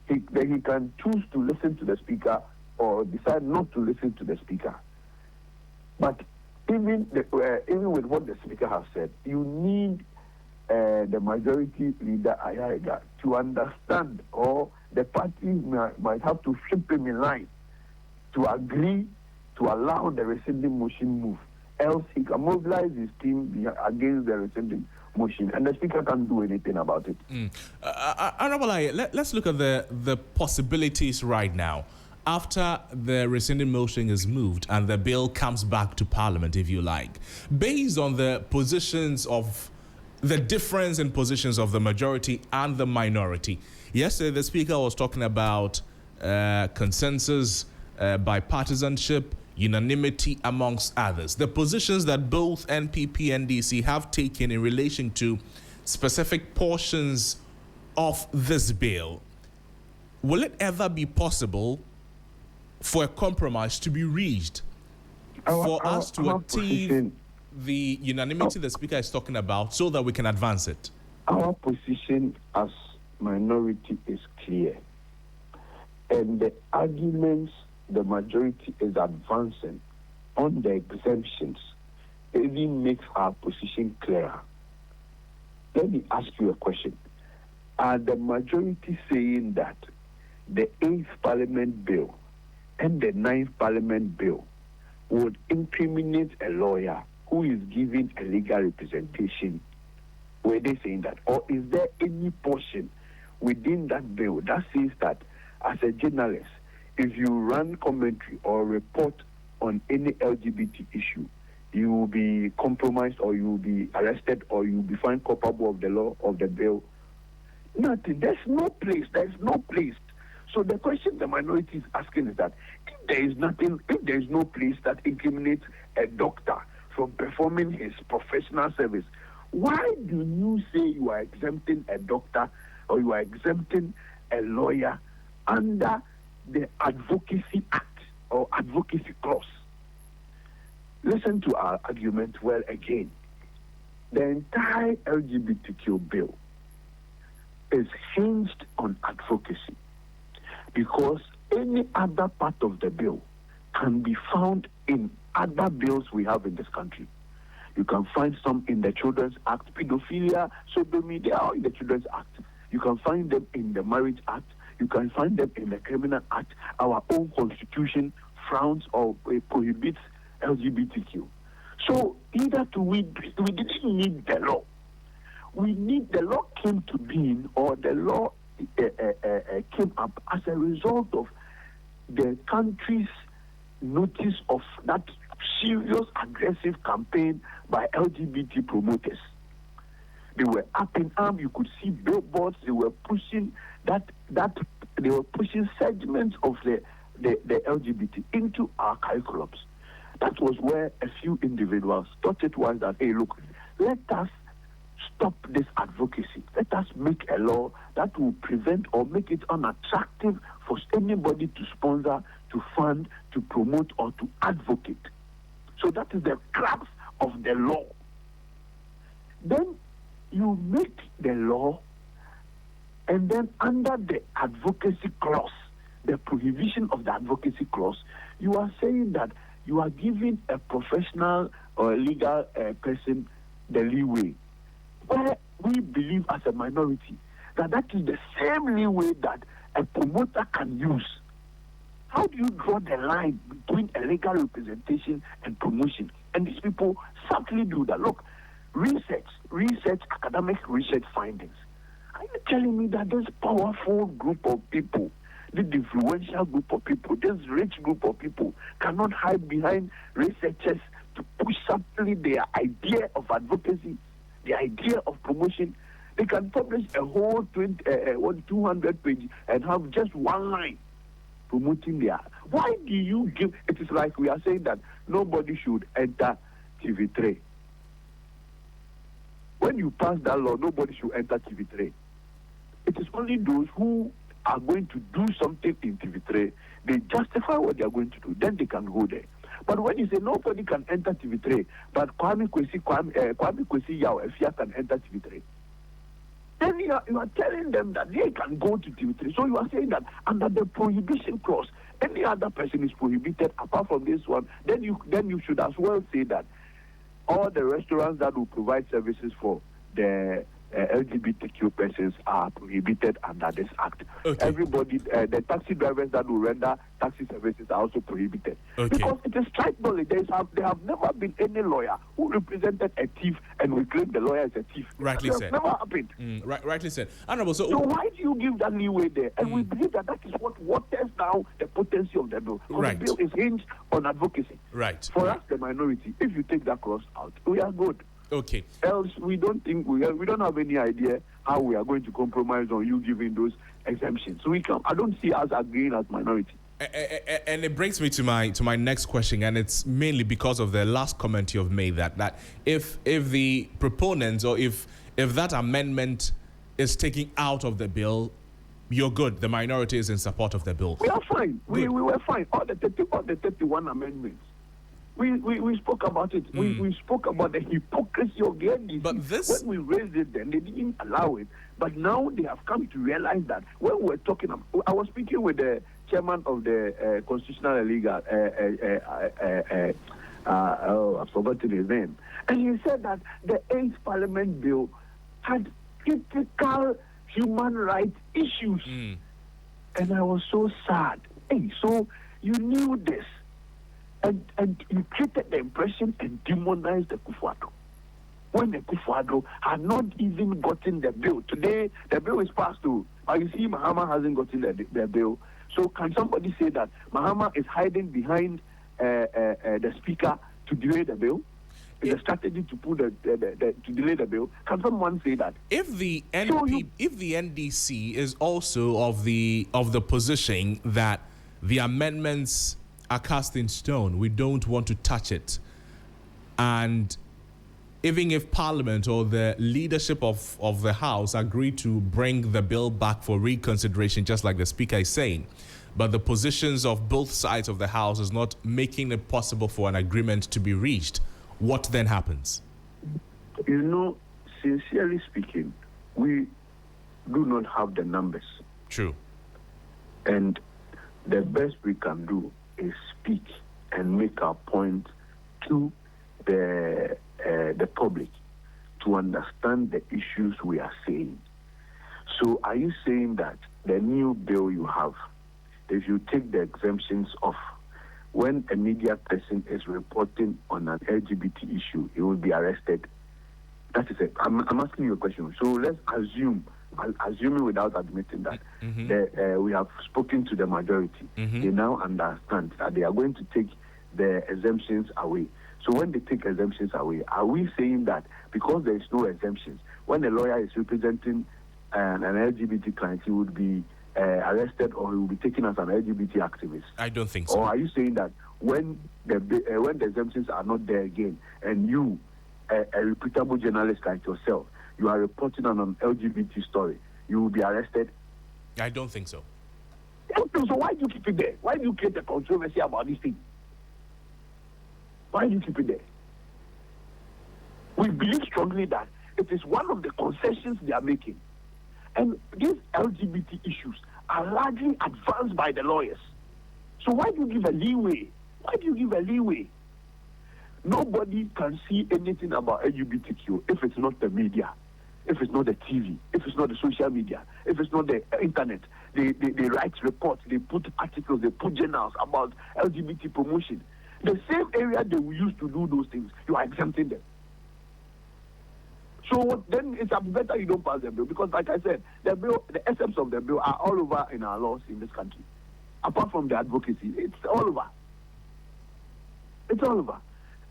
He can choose to listen to the Speaker or decide not to listen to the Speaker. But even with what the Speaker has said, you need the majority leader, Ayaga, to understand, or the party might have to flip him in line to agree to allow the rescinding motion move. Else he can mobilize his team against the rescinding motion, and the Speaker can't do anything about it. Honorable, let's look at the possibilities right now. After the rescinding motion is moved and the bill comes back to Parliament, if you like, based on the positions of the difference in positions of the majority and the minority. Yesterday, the Speaker was talking about consensus, bipartisanship, unanimity, amongst others. The positions that both NPP and DC have taken in relation to specific portions of this bill. Will it ever be possible for a compromise to be reached for us to achieve the unanimity the Speaker is talking about so that we can advance it? Our position as minority is clear. And the arguments the majority is advancing on the exemptions even makes our position clearer. Let me ask you a question. Are the majority saying that the 8th Parliament Bill and the 9th Parliament Bill would incriminate a lawyer who is giving a legal representation? Were they saying that? Or is there any portion within that bill that says that as a journalist, if you run commentary or report on any LGBT issue, you will be compromised or you will be arrested or you will be found culpable of the law of the bill? Nothing. There's no place. There's no place. So the question the minority is asking is that if there is nothing, if there is no place that incriminates a doctor from performing his professional service, why do you say you are exempting a doctor or you are exempting a lawyer under the Advocacy Act or Advocacy Clause? Listen to our argument well again. The entire LGBTQ bill is hinged on advocacy because any other part of the bill can be found in other bills we have in this country. You can find some in the Children's Act, pedophilia, sodomy, they are in the Children's Act. You can find them in the Marriage Act. You can find them in the Criminal Act. Our own constitution frowns or prohibits LGBTQ. So either we didn't need the law. The law came to being, or the law came up as a result of the country's notice of that serious aggressive campaign by LGBT promoters. They were up in arms. You could see billboards. They were pushing they were pushing segments of the LGBT into our curriculums. That was where a few individuals thought it was that, hey, look, let us stop this advocacy. Let us make a law that will prevent or make it unattractive for anybody to sponsor, to fund, to promote, or to advocate. So that is the crux of the law. Then you make the law, and then under the advocacy clause, the prohibition of the advocacy clause, you are saying that you are giving a professional or a legal person the leeway. Where we believe as a minority that is the same leeway that a promoter can use. How do you draw the line between a legal representation and promotion? And these people subtly do that. Look, academic research findings. Are you telling me that this powerful group of people, this influential group of people, this rich group of people cannot hide behind researchers to push subtly their idea of advocacy, the idea of promotion? They can publish a whole 200 pages and have just one line promoting their. Why do you give? It is like we are saying that nobody should enter TV3. When you pass that law, nobody should enter TV3. It is only those who are going to do something in TV3, they justify what they are going to do, then they can go there. But when you say nobody can enter TV3, but Kwame Kwesi Yao Efia can enter TV3, then you are telling them that they can go to TV3. So you are saying that under the prohibition clause, any other person is prohibited apart from this one. Then you should as well say that all the restaurants that will provide services for the LGBTQ persons are prohibited under this act. Okay. Everybody, the taxi drivers that will render taxi services are also prohibited. Okay. Because it is strike knowledge. There have never been any lawyer who represented a thief and we claim the lawyer is a thief. Rightly said. It has never happened. Rightly said. Honorable, So why do you give that leeway there? And we believe that is what waters down the potency of the bill. Right. The bill is hinged on advocacy. Right. For us, the minority, if you take that clause out, we are good. Okay. Else, we don't think we don't have any idea how we are going to compromise on you giving those exemptions. So I don't see us agreeing as minority. And it brings me to my next question, and it's mainly because of the last comment you have made that if the proponents or if that amendment is taken out of the bill, you're good. The minority is in support of the bill. We are fine. We were fine. All the 31 amendments We spoke about it. We spoke about the hypocrisy of the NDC. But this... When we raised it then, they didn't allow it. But now they have come to realize that when we're talking... I was speaking with the chairman of the Constitutional and Legal... I've forgotten his name. And he said that the 8th Parliament Bill had critical human rights issues. And I was so sad. Hey, so you knew this. And you created the impression and demonized the Akufo-Addo. When the Akufo-Addo had not even gotten the bill. Today, the bill is passed through. But you see, Mahama hasn't gotten the bill. So can somebody say that Mahama is hiding behind the speaker to delay the bill? It's a strategy to put to delay the bill. Can someone say that? If the NDC is also of the position that the amendments are cast in stone, we don't want to touch it, and even if Parliament or the leadership of the House agree to bring the bill back for reconsideration, just like the Speaker is saying, but the positions of both sides of the House is not making it possible for an agreement to be reached, what then happens? You know, sincerely speaking, we do not have the numbers. True. And the best we can do is speak and make our point to the public to understand the issues we are saying. So are you saying that the new bill you have, if you take the exemptions off, when a media person is reporting on an LGBT issue, he will be arrested? That is it. I'm asking you a question. So let's assuming without admitting that we have spoken to the majority. They now understand that they are going to take the exemptions away. So when they take exemptions away, are we saying that because there is no exemptions, when a lawyer is representing an LGBT client, he would be arrested or he will be taken as an LGBT activist? I don't think so. Or are you saying that when the exemptions are not there again, and you, a reputable journalist like yourself, you are reporting on an LGBT story, you will be arrested? I don't think so. So why do you keep it there? Why do you create a controversy about this thing? Why do you keep it there? We believe strongly that it is one of the concessions they are making. And these LGBT issues are largely advanced by the lawyers. So why do you give a leeway? Why do you give a leeway? Nobody can see anything about LGBTQ if it's not the media, if it's not the TV, if it's not the social media, if it's not the internet. They write reports, they put articles, they put journals about LGBT promotion. The same area they we used to do those things, you are exempting them. So then it's better you don't pass the bill, because like I said, the bill, the essence of the bill are all over in our laws in this country. Apart from the advocacy, it's all over. It's all over.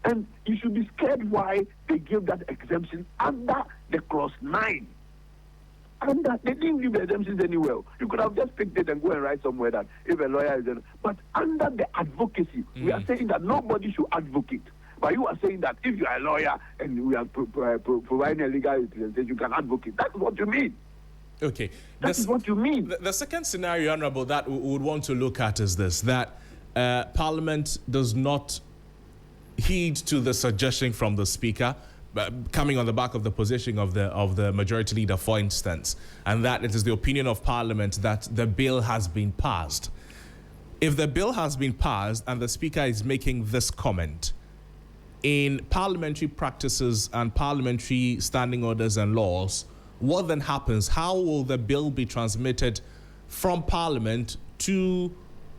And you should be scared why they give that exemption under the clause 9. And that they didn't give the exemptions anywhere. You could have just picked it and go and write somewhere that if a lawyer is in. But under the advocacy, we are saying that nobody should advocate. But you are saying that if you are a lawyer and we are providing a legal representation, you can advocate. That's what you mean. Okay. That's what you mean. The second scenario, Honorable, that we would want to look at is this, that Parliament does not heed to the suggestion from the Speaker, coming on the back of the position of the majority leader, for instance, and that it is the opinion of Parliament that the bill has been passed. If the bill has been passed and the Speaker is making this comment, in parliamentary practices and parliamentary standing orders and laws, what then happens? How will the bill be transmitted from Parliament to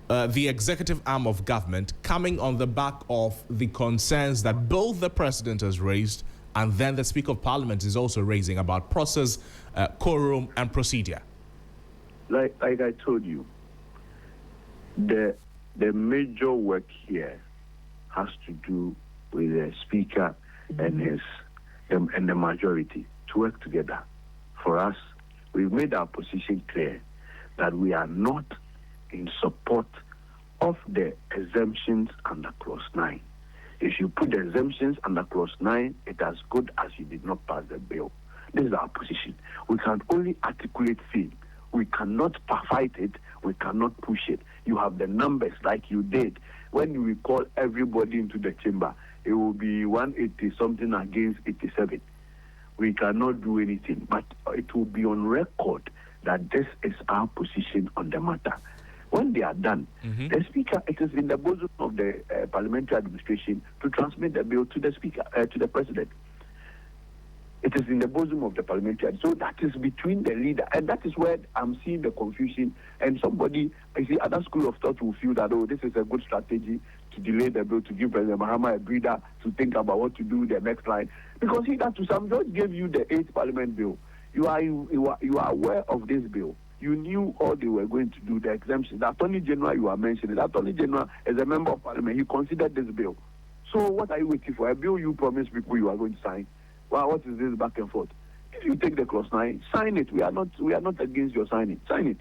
the executive arm of government, coming on the back of the concerns that both the President has raised and then the Speaker of Parliament is also raising about process, quorum, and procedure? Like I told you, the major work here has to do with the Speaker and the majority to work together. For us, we've made our position clear that we are not in support of the exemptions under clause 9. If you put the exemptions under clause 9, it's as good as you did not pass the bill. This is our position. We can only articulate things. We cannot fight it we cannot push it. You have the numbers like you did. When we call everybody into the chamber, it will be 180 something against 87. We cannot do anything, but it will be on record that this is our position on the matter. When they are done, the Speaker, it is in the bosom of the parliamentary administration to transmit the bill to the Speaker, to the President. It is in the bosom of the parliamentary. So that is between the leader, and that is where I'm seeing the confusion. And somebody, I see other school of thought will feel that, oh, this is a good strategy to delay the bill, to give President Mahama a breather to think about what to do the next line. Because he that to some judge gave you the 8th Parliament bill. You are aware of this bill. You knew all they were going to do, the exemptions. The Attorney General you are mentioning, the Attorney General is a member of Parliament. He considered this bill. So what are you waiting for? A bill you promised people you are going to sign. Well, what is this back and forth? If you take the clause 9, sign it. We are not against your signing. Sign it.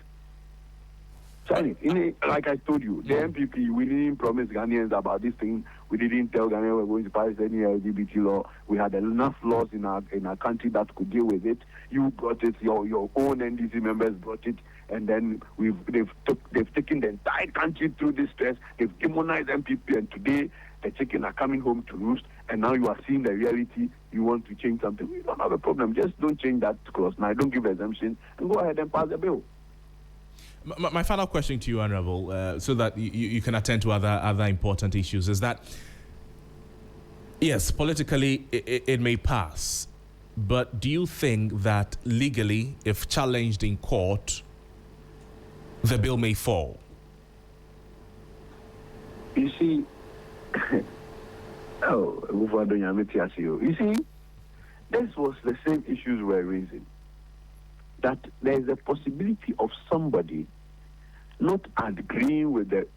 Sign it. Like I told you, the MPP, we didn't promise Ghanaians about this thing. We didn't tell Ghanaians we were going to pass any LGBT law. We had enough laws in our country that could deal with it. You brought it. Your own NDC members brought it, and then they've taken the entire country through this stress. They've demonized MPP, and today the chicken are coming home to roost. And now you are seeing the reality. You want to change something. We don't have a problem. Just don't change that clause now. Don't give exemption and go ahead and pass the bill. My final question to you, Honorable, so that you can attend to other important issues, is that, yes, politically it may pass, but do you think that legally, if challenged in court, the bill may fall? You see, you see, this was the same issues we're raising. That there is a possibility of somebody not agreeing with the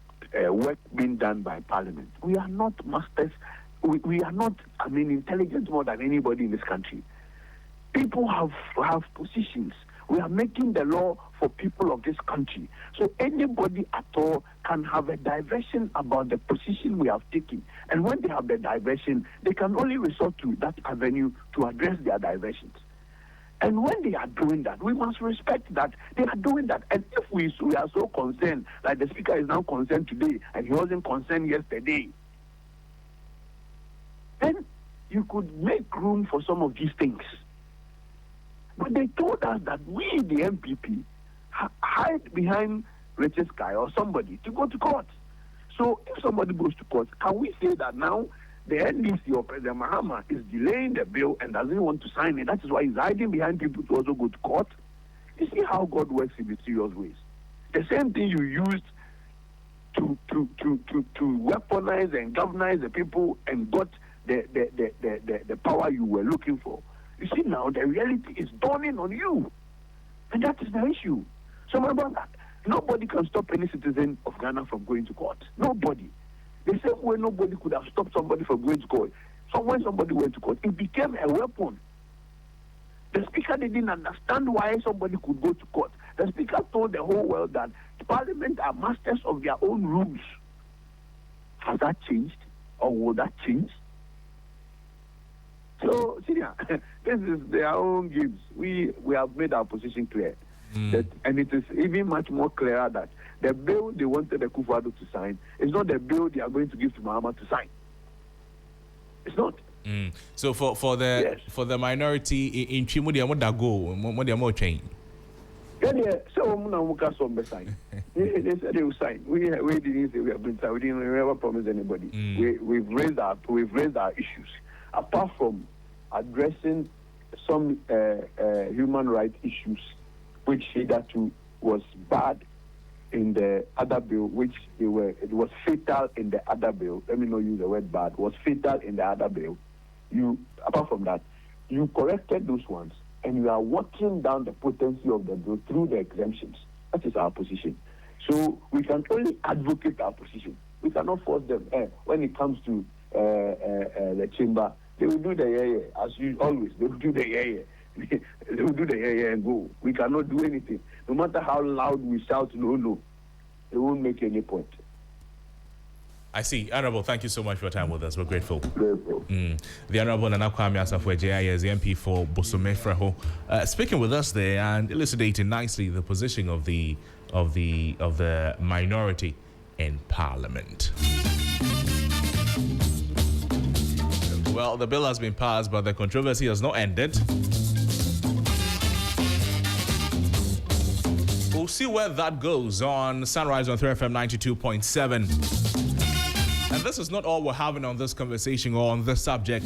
work being done by Parliament. We are not masters. We are not, intelligent more than anybody in this country. People have positions. We are making the law for people of this country. So anybody at all can have a diversion about the position we have taken. And when they have the diversion, they can only resort to that avenue to address their diversions. And when they are doing that, we must respect that they are doing that. And if we are so concerned, like the Speaker is now concerned today, and he wasn't concerned yesterday, then you could make room for some of these things. But they told us that we, the MPP, hide behind Richard Sky or somebody to go to court. So if somebody goes to court, can we say that now the NDC or President Mahama is delaying the bill and doesn't want to sign it? That is why he's hiding behind people to also go to court. You see how God works in mysterious ways. The same thing you used to weaponize and governize the people and got the power you were looking for. You see now the reality is dawning on you. And that is the issue. So remember that nobody can stop any citizen of Ghana from going to court. Nobody. The same way nobody could have stopped somebody from going to court. So when somebody went to court, it became a weapon. The Speaker didn't understand why somebody could go to court. The Speaker told the whole world that Parliament are masters of their own rules. Has that changed? Or will that change? So, Syria, this is their own games. We have made our position clear. And it is even much more clearer that the bill they wanted the Akufo-Addo to sign is not the bill they are going to give to Mahama to sign. It's not. So for the minority in Chimudia, what that go? What they more change? Yeah. So we sign. They said they will sign. We didn't say we have been signed. We never promised anybody. We've raised our issues. Apart from addressing some human rights issues, which hitherto was bad in the other bill, it was fatal in the other bill. Let me not use the word bad. Was fatal in the other bill. Apart from that, you corrected those ones, and you are watering down the potency of the bill through the exemptions. That is our position. So we can only advocate our position. We cannot force them. When it comes to the chamber, they will do the yeah. As you always, they will do the yeah. They will do the yeah and go. We cannot do anything. No matter how loud we shout, no, it won't make any point. I see. Honorable, thank you so much for your time with us. We're grateful. Grateful. The Honorable Nana Kwame Asafo JIA is the MP for Bosome Freho, speaking with us there and elucidating nicely the position of the of the minority in Parliament. Well, the bill has been passed, but the controversy has not ended. We'll see where that goes on Sunrise on 3FM 92.7. And this is not all we're having on this conversation or on this subject.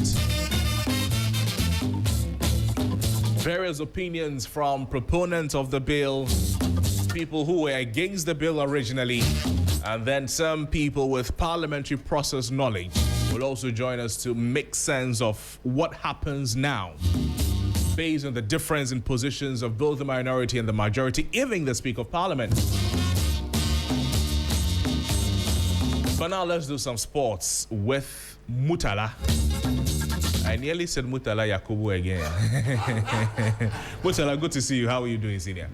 Various opinions from proponents of the bill, people who were against the bill originally, and then some people with parliamentary process knowledge will also join us to make sense of what happens now, based on the difference in positions of both the minority and the majority, even the Speaker of Parliament. But now let's do some sports with Mutala. I nearly said Mutala Yakubu again. Mutala, good to see you. How are you doing, senior?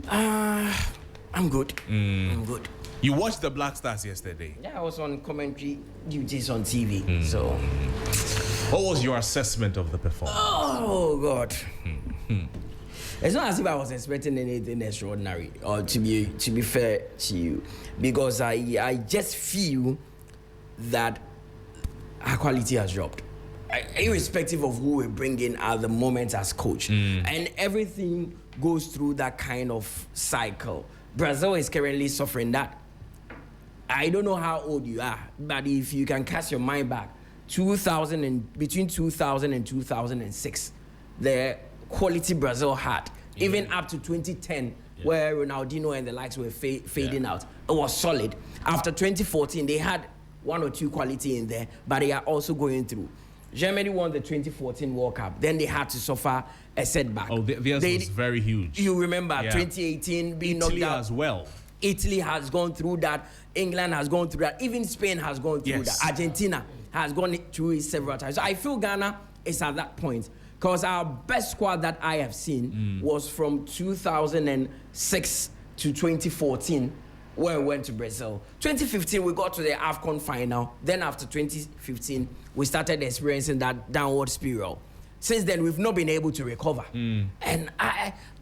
I'm good. I'm good. You watched the Black Stars yesterday. Yeah, I was on commentary duties on TV. So, what was your assessment of the performance? oh God, it's not as if I was expecting anything extraordinary. Or to be fair to you, because I just feel that our quality has dropped, irrespective of who we bring in at the moment as coach, and everything goes through that kind of cycle. Brazil is currently suffering that. I don't know how old you are, but if you can cast your mind back, between 2000 and 2006, the quality Brazil had, even up to 2010, where Ronaldinho and the likes were fading out, it was solid. After 2014, they had one or two quality in there, but they are also going through. Germany won the 2014 World Cup. Then they had to suffer a setback. Oh, theirs was very huge. You remember 2018 being knocked out. Italy as well. Italy has gone through that. England has gone through that. Even Spain has gone through that. Argentina has gone through it several times. So I feel Ghana is at that point, because our best squad that I have seen was from 2006 to 2014, where we went to Brazil. 2015, we got to the AFCON final. Then after 2015, we started experiencing that downward spiral. Since then, we've not been able to recover. And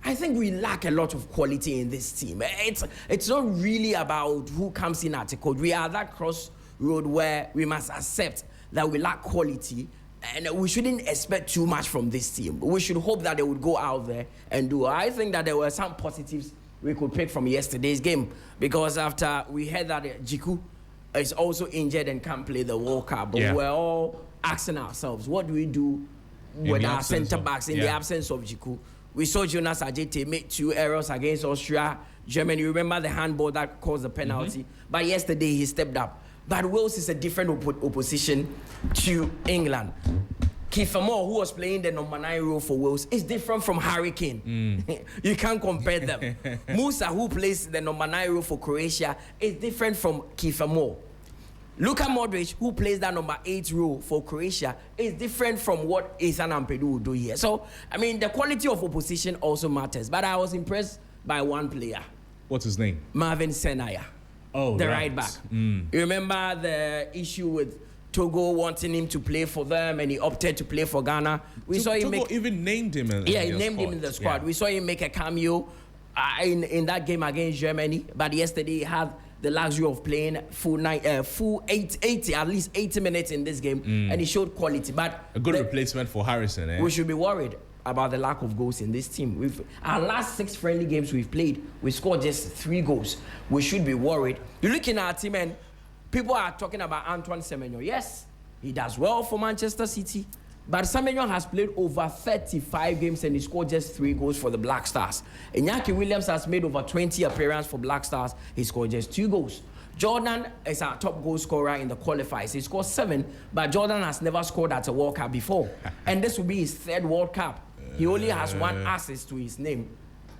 I think we lack a lot of quality in this team. It's not really about who comes in at a coach. We are at that crossroad where we must accept that we lack quality, and we shouldn't expect too much from this team. We should hope that they would go out there and do. I think that there were some positives we could pick from yesterday's game, because after we heard that Jiku is also injured and can't play the World Cup, but we're all asking ourselves, what do we do with our centre backs in the absence of Jiku? We saw Jonas Ajete make 2 errors against Austria, Germany. Remember the handball that caused the penalty? But yesterday he stepped up. But Wales is a different opposition to England. Kiefer Moore, who was playing the number 9 role for Wales, is different from Harry Kane. You can't compare them. Musa, who plays the number 9 role for Croatia, is different from Kiefer Moore. Luka Modric, who plays that number 8 role for Croatia, is different from what Ethan Ampadu will do here. So, I mean, the quality of opposition also matters. But I was impressed by one player. What's his name? Marvin Senaya. Oh, the right back. You remember the issue with Togo wanting him to play for them, and he opted to play for Ghana. We saw him Togo even named him in he named him in the squad. Yeah. We saw him make a cameo in that game against Germany. But yesterday he had the luxury of playing full 80, at least 80 minutes in this game, and he showed quality. But a good replacement for Harrison. Eh? We should be worried about the lack of goals in this team. Our last 6 friendly games we've played, we scored just 3 goals. We should be worried. You look in our team, and people are talking about Antoine Semenyo. Yes, he does well for Manchester City, but Semenyo has played over 35 games and he scored just 3 goals for the Black Stars. Iñaki Williams has made over 20 appearances for Black Stars. He scored just 2 goals. Jordan is our top goal scorer in the qualifiers. He scored 7, but Jordan has never scored at a World Cup before. And this will be his 3rd World Cup. He only has 1 assist to his name.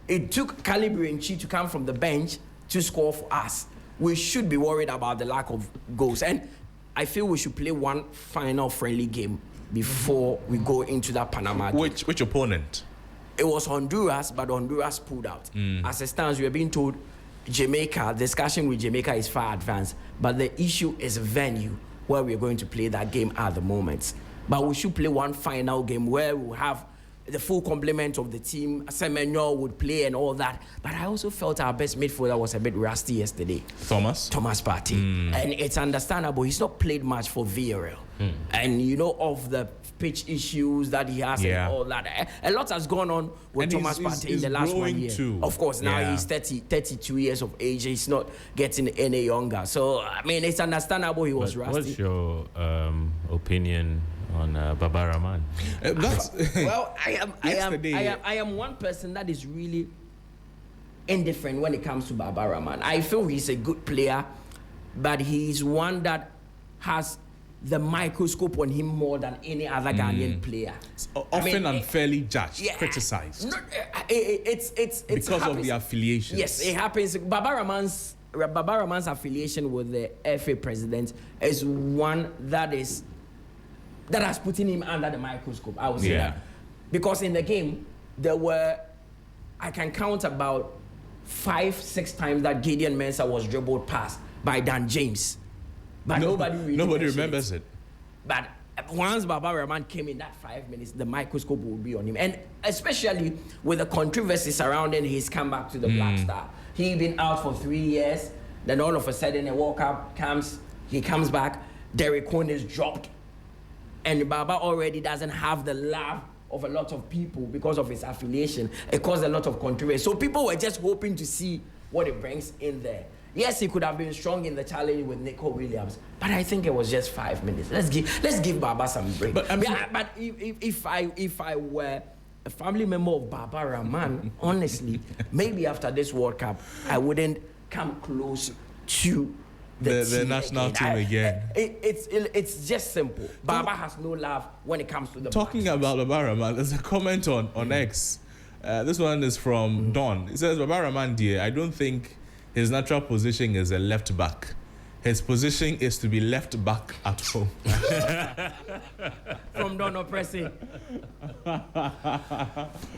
It took Calibri and Chi to come from the bench to score for us. We should be worried about the lack of goals. And I feel we should play one final friendly game before we go into that Panama game. Which opponent? It was Honduras, but Honduras pulled out. As it stands, we are being told Jamaica, discussion with Jamaica is far advanced, but the issue is venue where we're going to play that game at the moment. But we should play one final game where we'll have the full complement of the team. Semenyo would play and all that. But I also felt our best midfielder was a bit rusty yesterday. Thomas Partey. And it's understandable. He's not played much for Villarreal. And you know, of the pitch issues that he has and all that. A lot has gone on with Thomas Partey in the last 1 year. Too. Of course, now he's 32 years of age. He's not getting any younger. So, I mean, it's understandable he was rusty. What's your opinion on Baba Rahman? Well, I am one person that is really indifferent when it comes to Baba Rahman. I feel he's a good player, but he's one that has the microscope on him more than any other Ghanaian player. Often unfairly judged, criticized. It's because of the affiliations. Yes, it happens. Baba Rahman's affiliation with the FA president is one that has put him under the microscope. I would say that. Because in the game, I can count about 5-6 times that Gideon Mensah was dribbled past by Dan James. But nobody remembers it. But once Baba Rahman came in that 5 minutes, the microscope will be on him. And especially with the controversy surrounding his comeback to the Black Star. He been out for 3 years. Then all of a sudden a World Cup he comes back. Derek Cohn is dropped. And Baba already doesn't have the love of a lot of people because of his affiliation. It caused a lot of controversy. So people were just hoping to see what it brings in there. Yes, he could have been strong in the challenge with Nico Williams, but I think it was just 5 minutes. Let's give Baba some break. But if I were a family member of Baba Rahman, honestly, maybe after this World Cup, I wouldn't come close to the national team again. It's just simple. Baba has no love when it comes to the talking about Baba Rahman. There's a comment on X. This one is from Don. It says, Baba Rahman, dear, I don't think his natural position is a left back. His position is to be left back at home. From Don Oppressing.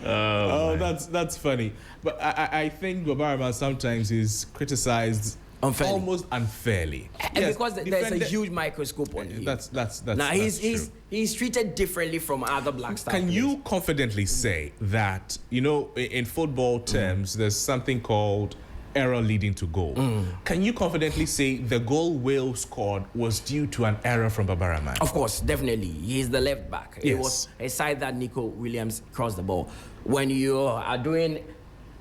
That's funny. But I think Baba Rahman sometimes is criticized almost unfairly. Because there's a huge microscope on him. That's now he's treated differently from other Black Star Can players. You confidently say that, in football terms, there's something called error leading to goal? Can you confidently say the goal Wales scored was due to an error from Baba Rahman? Of course, definitely. He's the left back. Yes. It was a side that Nico Williams crossed the ball. When you are doing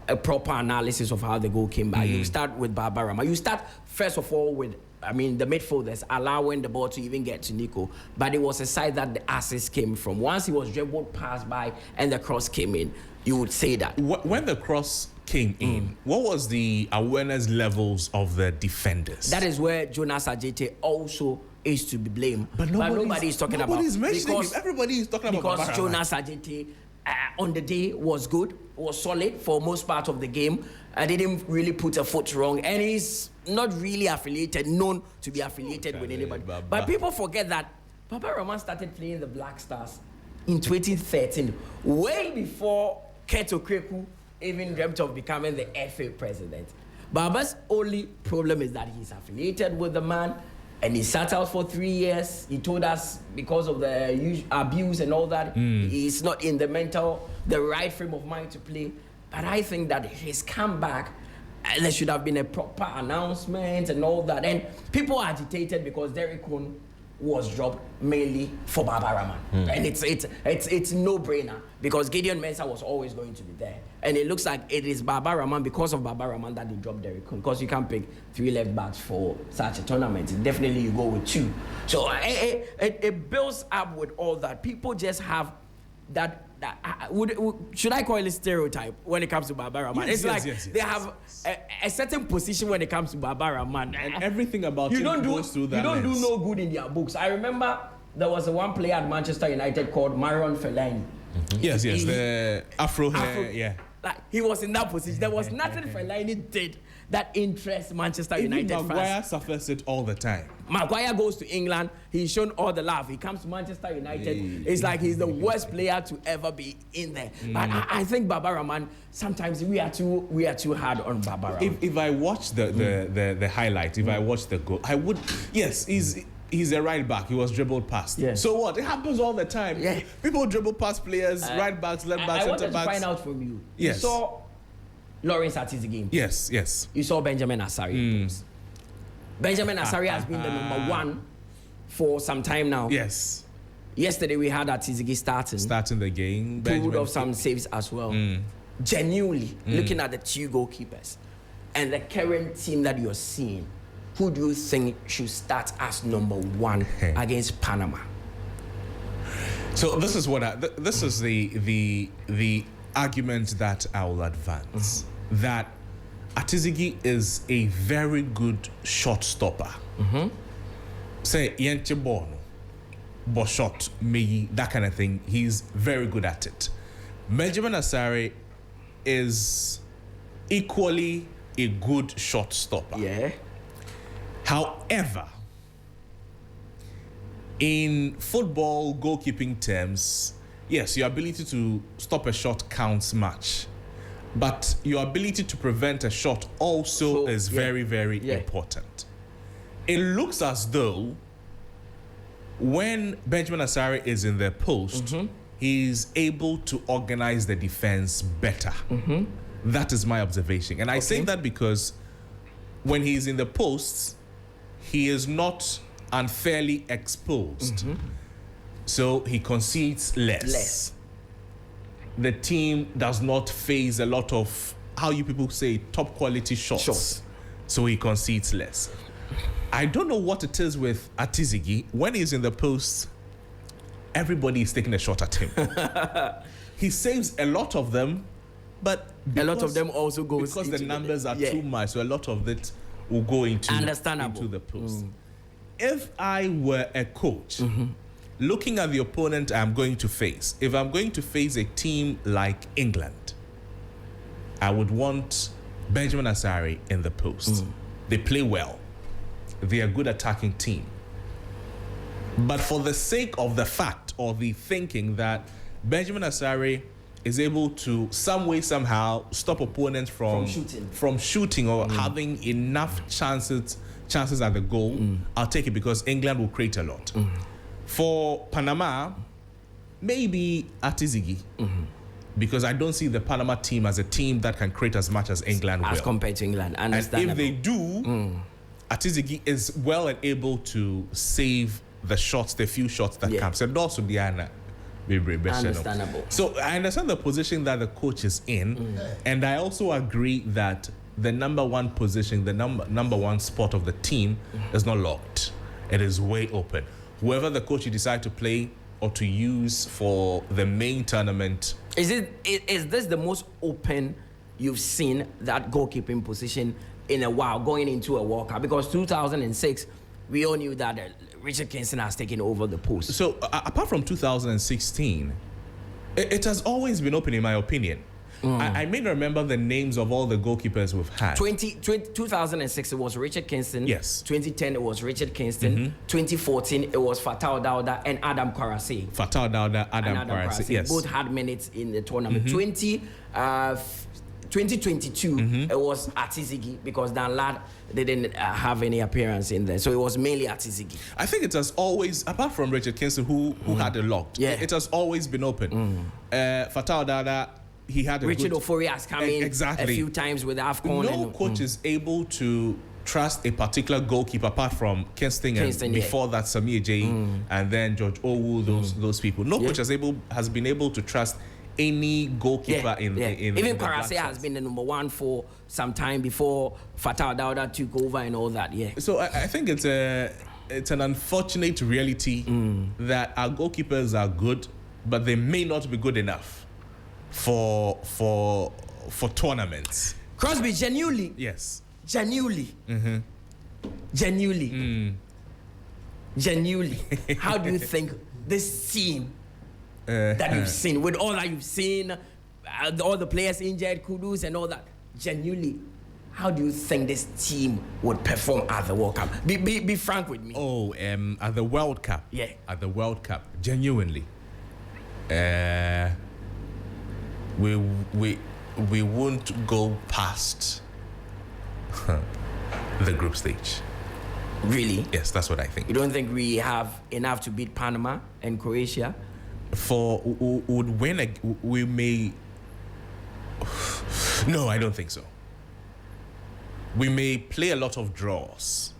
a proper analysis of how the goal came by, you start with Baba Rahman. You start, first of all, with the midfielders allowing the ball to even get to Nico. But it was a side that the assist came from. Once he was dribbled past by and the cross came in, you would say that. When the cross came in, what was the awareness levels of the defenders? That is where Jonas Ajete also is to be blamed. But nobody is talking about. Nobody's mentioning him. Everybody is talking about because Jonas Ajete on the day was good, was solid for most part of the game. I didn't really put a foot wrong, and he's not really known to be affiliated with anybody. But people forget that Baba Rahman started playing the Black Stars in 2013, way before Keto Kreku even dreamt of becoming the FA president. Baba's only problem is that he's affiliated with the man, and he sat out for 3 years. He told us because of the abuse and all that, he's not in the right frame of mind to play. But I think that his comeback, there should have been a proper announcement and all that. And people are agitated because Derek Cohn was dropped mainly for Baba Rahman. And it's no-brainer because Gideon Mensah was always going to be there. And it looks like it is Baba Rahman, because of Baba Rahman, that they dropped Derek Cohn, because you can't pick 3 left backs for such a tournament. Definitely you go with 2. So it builds up with all that. People just have that should I call it a stereotype when it comes to Baba Rahman? Yes, they have a certain position when it comes to Baba Rahman. And everything about him goes through that. You don't do no good in their books. I remember there was one player at Manchester United called Marion Fellaini. Yes, the Afro hair, yeah. Like, he was in that position. There was nothing Fellaini did that interests Manchester United fans. Maguire suffers it all the time. Maguire goes to England. He's shown all the love. He comes to Manchester United. It's like he's the worst player to ever be in there. But I think Baba Rahman, sometimes we are too hard on Baba Rahman. If I watch the highlight, if I watch the goal, I would. Yes, he's a right back. He was dribbled past. Yeah. So what? It happens all the time. Yeah. People dribble past players, right backs, left backs, I wanted center to backs. find out from you. Yes. You saw Lawrence Atizi game. Yes, yes. You saw Benjamin Asari. Benjamin Asari has been the number one for some time now. Yes. Yesterday we had Atizigi Starting the game. pulled off some saves as well. Genuinely, looking at the two goalkeepers and the current team that you're seeing, who do you think should start as number one against Panama? So this is what this is the argument that I will advance, that Atizigi is a very good shot stopper. Say Yente Bono, but shot, me, that kind of thing. He's very good at it. Benjamin Asare is equally a good shot stopper. Yeah. However, in football goalkeeping terms, yes, your ability to stop a shot counts much, but your ability to prevent a shot also is very, very important. It looks as though when Benjamin Asare is in the post, he's able to organize the defense better. That is my observation. And I say that because when he's in the posts, he is not unfairly exposed. So he concedes less. The team does not face a lot of, how you people say, top quality shots. So he concedes less. I don't know what it is with Atizigi. When he's in the post, everybody is taking a shot at him. He saves a lot of them, but a lot of them also goes because the numbers are yeah. too much, so a lot of it will go into Understandable. the post. If I were a coach, looking at the opponent I'm going to face, if I'm going to face a team like England, I would want Benjamin Asare in the post. They play well. They are a good attacking team. But for the sake of the fact or the thinking that Benjamin Asare is able to some way, somehow stop opponents from shooting or having enough chances at the goal, I'll take it because England will create a lot. For Panama, maybe Atizigi, because I don't see the Panama team as a team that can create as much as England will. As compared to England, and if they do, Atizigi is well and able to save the shots, the few shots that come. So also Diana. Understandable. So I understand the position that the coach is in, and I also agree that the number one position, the number one spot of the team is not locked. It is way open. Whoever the coach you decide to play or to use for the main tournament. Is this the most open you've seen that goalkeeping position in a while going into a World Cup? Because 2006, we all knew that Richard Kingston has taken over the post. So apart from 2016, it has always been open in my opinion. I may not remember the names of all the goalkeepers we've had. 2006, it was Richard Kingston. Yes. 2010, it was Richard Kingston. 2014, it was Fatal Dauda and Adam Kwarase. Fatal Dauda, Adam Kwarase, yes. Both had minutes in the tournament. 2022, it was Atizigi because Dan Lad didn't have any appearance in there. So it was mainly Atizigi. I think it has always, apart from Richard Kingston, who had it locked, it has always been open. Fatal Dauda, he had a Richard Ofori has come in a few times with AFCON. No coach is able to trust a particular goalkeeper apart from Kingston and before that Samir J and then George Owu, those people. No coach has been able to trust any goalkeeper in even Kwarase has been the number one for some time before Fatal Dauda took over and all that. So I think it's an unfortunate reality that our goalkeepers are good, but they may not be good enough for tournaments. Crosby, genuinely. Yes. Genuinely. Genuinely. Genuinely. How do you think this team that you've seen, with all that you've seen, all the players injured, Kudus and all that, genuinely, how do you think this team would perform at the World Cup? Be frank with me. At the World Cup. Yeah. At the World Cup, genuinely. We won't go past the group stage. Really? Yes, that's what I think. You don't think we have enough to beat Panama and Croatia? Would win we may. No, I don't think so. We may play a lot of draws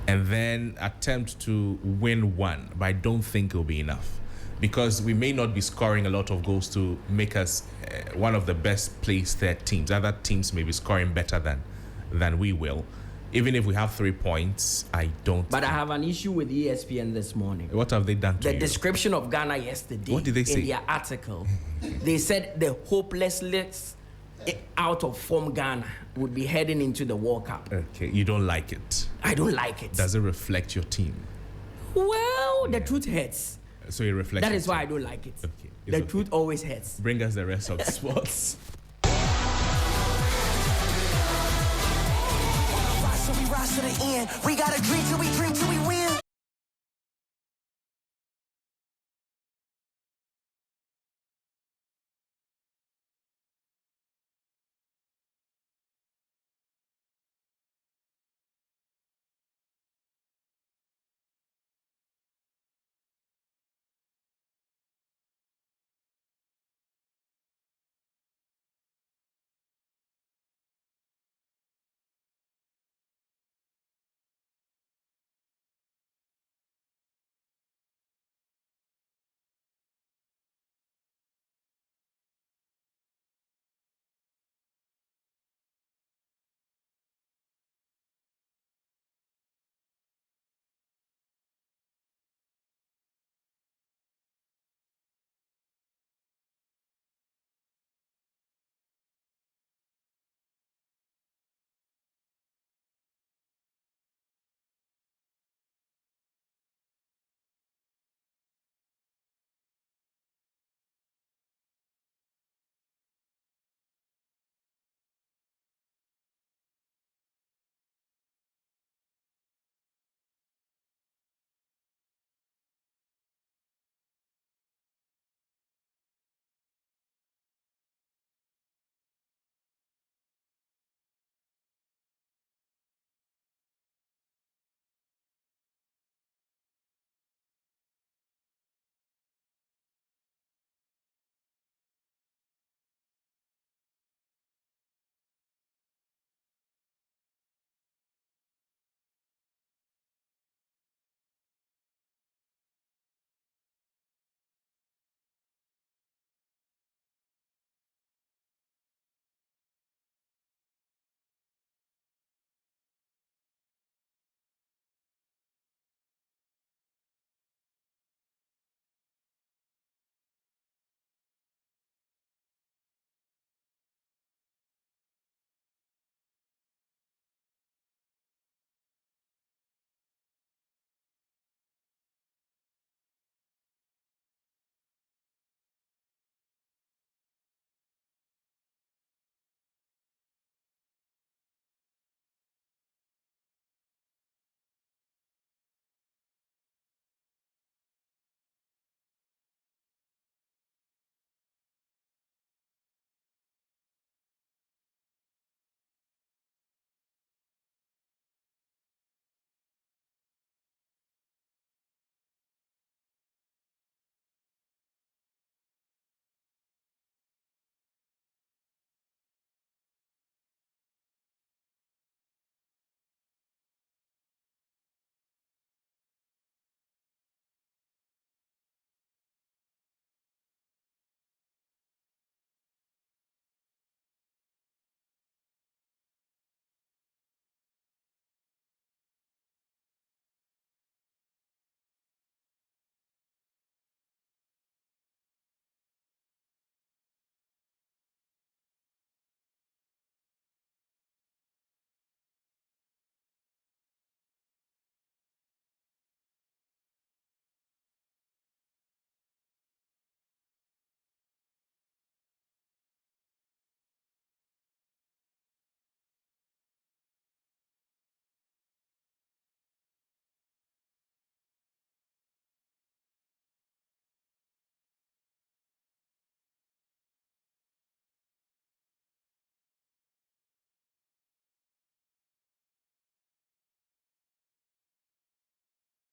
and then attempt to win one, but I don't think it'll be enough because we may not be scoring a lot of goals to make us one of the best placed teams. Other teams may be scoring better than we will. Even if we have 3 points, I don't. But I have an issue with ESPN this morning. What have they done to you? The description of Ghana yesterday. What did they say? In their article, they said the hopelessness out of form Ghana would be heading into the World Cup. Okay, you don't like it. I don't like it. Does it reflect your team? Well, the truth hurts. So it reflects. That is why I don't like it. Okay, the truth always hurts. Bring us the rest of the sports. We rise to the end. We gotta drink till we drink till we win.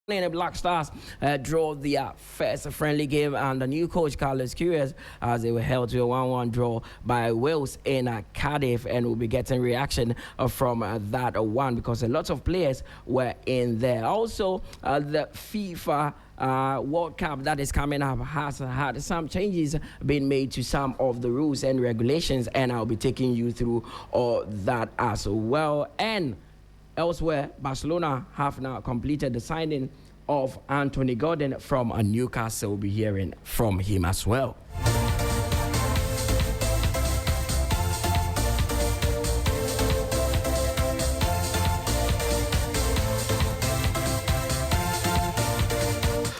The Black Stars draw their first friendly game, and the new coach Carlos Queiroz, as they were held to a 1-1 draw by Wales in Cardiff, and we'll be getting reaction from that one because a lot of players were in there. Also, the FIFA World Cup that is coming up has had some changes being made to some of the rules and regulations, and I'll be taking you through all that as well. And elsewhere, Barcelona have now completed the signing of Anthony Gordon from Newcastle. We'll be hearing from him as well.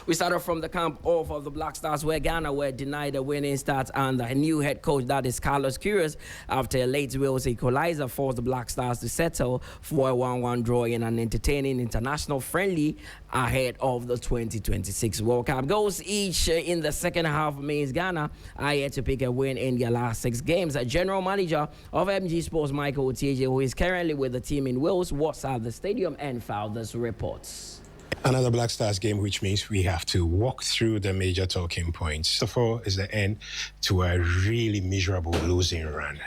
We started from the camp of the Black Stars, where Ghana were denied a winning start, and the new head coach, that is Carlos Queiroz, after a late Wales equalizer, forced the Black Stars to settle for a 1-1 draw in an entertaining international friendly ahead of the 2026 World Cup. Goals each in the second half means Ghana are yet to pick a win in their last 6 games. General manager of MG Sports, Michael Otieje, who is currently with the team in Wales, was at the stadium and filed this reports. Another Black Stars game, which means we have to walk through the major talking points. So far is the end to a really miserable losing run.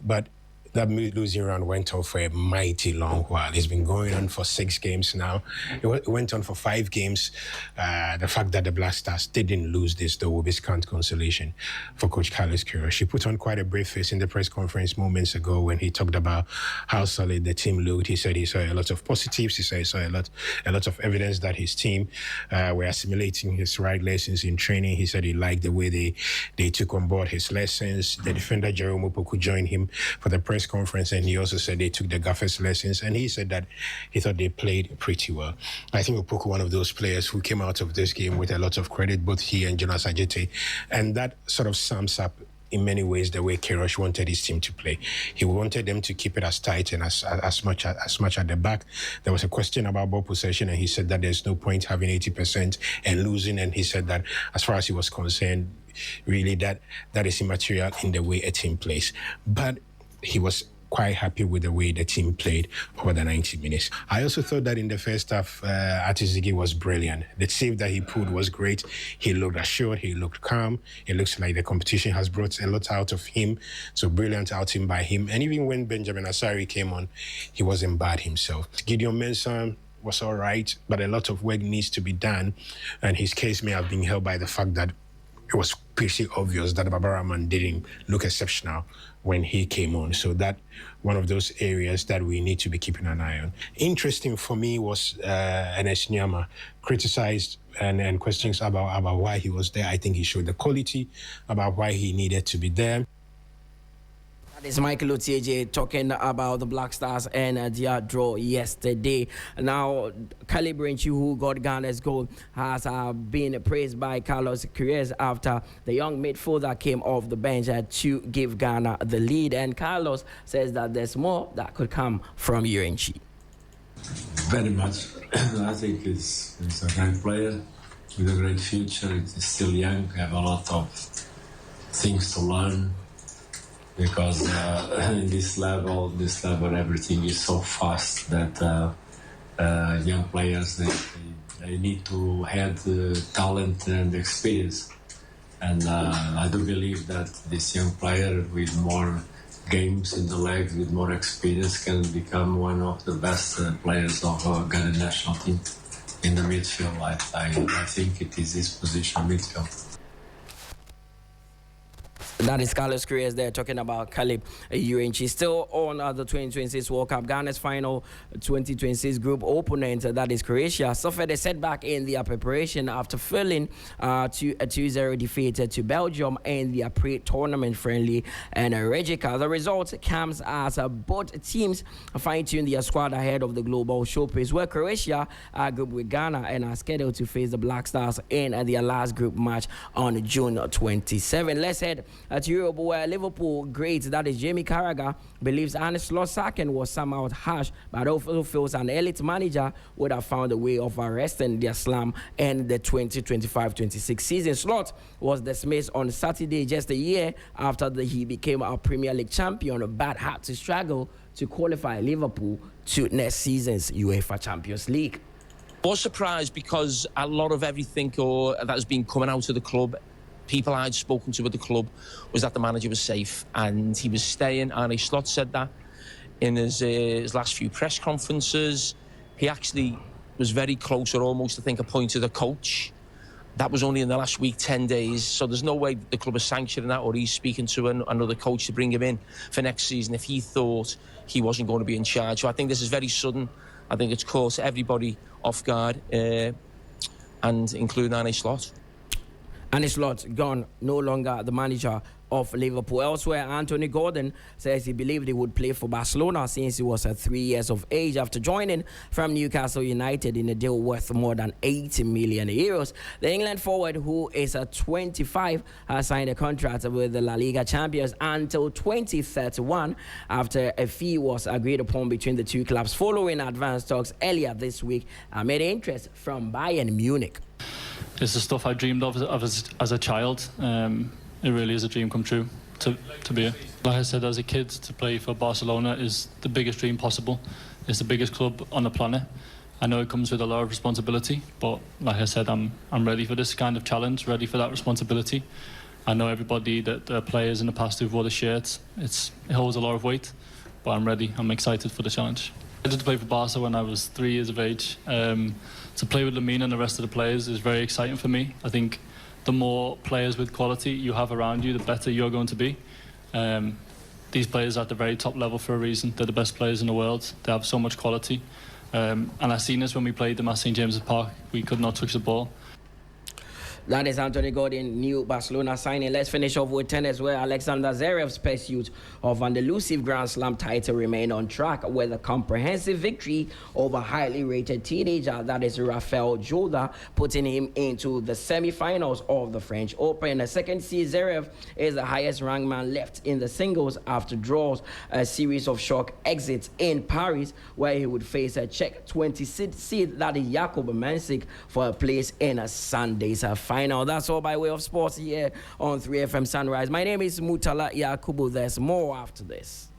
But that losing run went on for a mighty long while. It's been going on for 6 games now. It went on for 5 games. The fact that the Black Stars didn't lose this, though, will be scant consolation for Coach Carlos Queiroz. She put on quite a brave face in the press conference moments ago when he talked about how solid the team looked. He said he saw a lot of positives. He said he saw a lot of evidence that his team were assimilating his right lessons in training. He said he liked the way they took on board his lessons. The defender Jerome Opoku joined him for the press conference, and he also said they took the Gaffer's lessons, and he said that he thought they played pretty well. I think Opoku, one of those players who came out of this game with a lot of credit, both he and Jonas Ajete, and that sort of sums up in many ways the way Queiroz wanted his team to play. He wanted them to keep it as tight and as much at the back. There was a question about ball possession, and he said that there's no point having 80% and losing, and he said that as far as he was concerned, really that is immaterial in the way a team plays. But he was quite happy with the way the team played over the 90 minutes. I also thought that in the first half, Atizigi was brilliant. The save that he pulled was great. He looked assured, he looked calm. It looks like the competition has brought a lot out of him. So brilliant outing by him. And even when Benjamin Asari came on, he wasn't bad himself. Gideon Mensah was all right, but a lot of work needs to be done. And his case may have been held by the fact that it was pretty obvious that Babaraman didn't look exceptional when he came on. So that one of those areas that we need to be keeping an eye on. Interesting for me was Enes Nyama criticized and questions about why he was there. I think he showed the quality about why he needed to be there. That is Michael Otieje talking about the Black Stars and their draw yesterday. Now, Caleb Renchi, who got Ghana's goal, has been praised by Carlos Queiroz after the young midfielder came off the bench to give Ghana the lead. And Carlos says that there's more that could come from Renchi. Very much. I think it's a great player with a great future. It's still young, have a lot of things to learn. Because in this level, everything is so fast that young players they need to have the talent and experience. And I do believe that this young player with more games in the legs, with more experience, can become one of the best players of Ghana national team in the midfield. I think it is his position, midfield. That is Carlos Queiroz there talking about Caleb Renchi. Still on the 2026 World Cup, Ghana's final 2026 group opponent, that is Croatia, suffered a setback in their preparation after falling to a 2-0 defeat to Belgium in their pre-tournament friendly and Rijeka. The result comes as both teams fine-tune their squad ahead of the global showcase, where Croatia are grouped with Ghana and are scheduled to face the Black Stars in their last group match on June 27. Let's head to Europe, where Liverpool great, that is Jamie Carragher, believes Arne Slot's sacking was somehow harsh, but also feels an elite manager would have found a way of arresting their slam in the 2025-26 season. Slot was dismissed on Saturday, just a year after he became a Premier League champion, but had to struggle to qualify Liverpool to next season's UEFA Champions League. Was surprised because a lot of everything that has been coming out of the club, people I'd spoken to at the club, was that the manager was safe and he was staying. Arne Slot said that in his last few press conferences. He actually was very close, or almost, I think, appointed a coach. That was only in the last week, 10 days. So there's no way the club is sanctioning that, or he's speaking to another coach to bring him in for next season if he thought he wasn't going to be in charge. So I think this is very sudden. I think it's caught everybody off guard, and including Arne Slot. Arne Slot gone, no longer the manager of Liverpool. Elsewhere, Anthony Gordon says he believed he would play for Barcelona since he was 3 years of age after joining from Newcastle United in a deal worth more than 80 million euros. The England forward, who is 25, has signed a contract with the La Liga champions until 2031 after a fee was agreed upon between the two clubs following advanced talks earlier this week amid interest from Bayern Munich. It's the stuff I dreamed of as a child. It really is a dream come true to be here. Like I said, as a kid, to play for Barcelona is the biggest dream possible. It's the biggest club on the planet. I know it comes with a lot of responsibility, but like I said, I'm ready for this kind of challenge, ready for that responsibility. I know everybody, that the players in the past who've wore the shirts, it holds a lot of weight, but I'm ready. I'm excited for the challenge. I did play for Barca when I was 3 years of age. To play with Lamine and the rest of the players is very exciting for me. I think the more players with quality you have around you, the better you're going to be. These players are at the very top level for a reason. They're the best players in the world. They have so much quality. And I've seen this when we played them at St James's Park. We could not touch the ball. That is Anthony Gordon, new Barcelona signing. Let's finish off with tennis, where Alexander Zverev's pursuit of an elusive Grand Slam title remained on track with a comprehensive victory over highly rated teenager, that is Rafael Jorda, putting him into the semi-finals of the French Open. The second seed, Zverev is the highest ranked man left in the singles after draws a series of shock exits in Paris, where he would face a Czech 26th seed, that is Jakub Mensik, for a place in a Sunday's final. That's all by way of sports here on 3FM Sunrise. My name is Mutala Yakubu. There's more after this.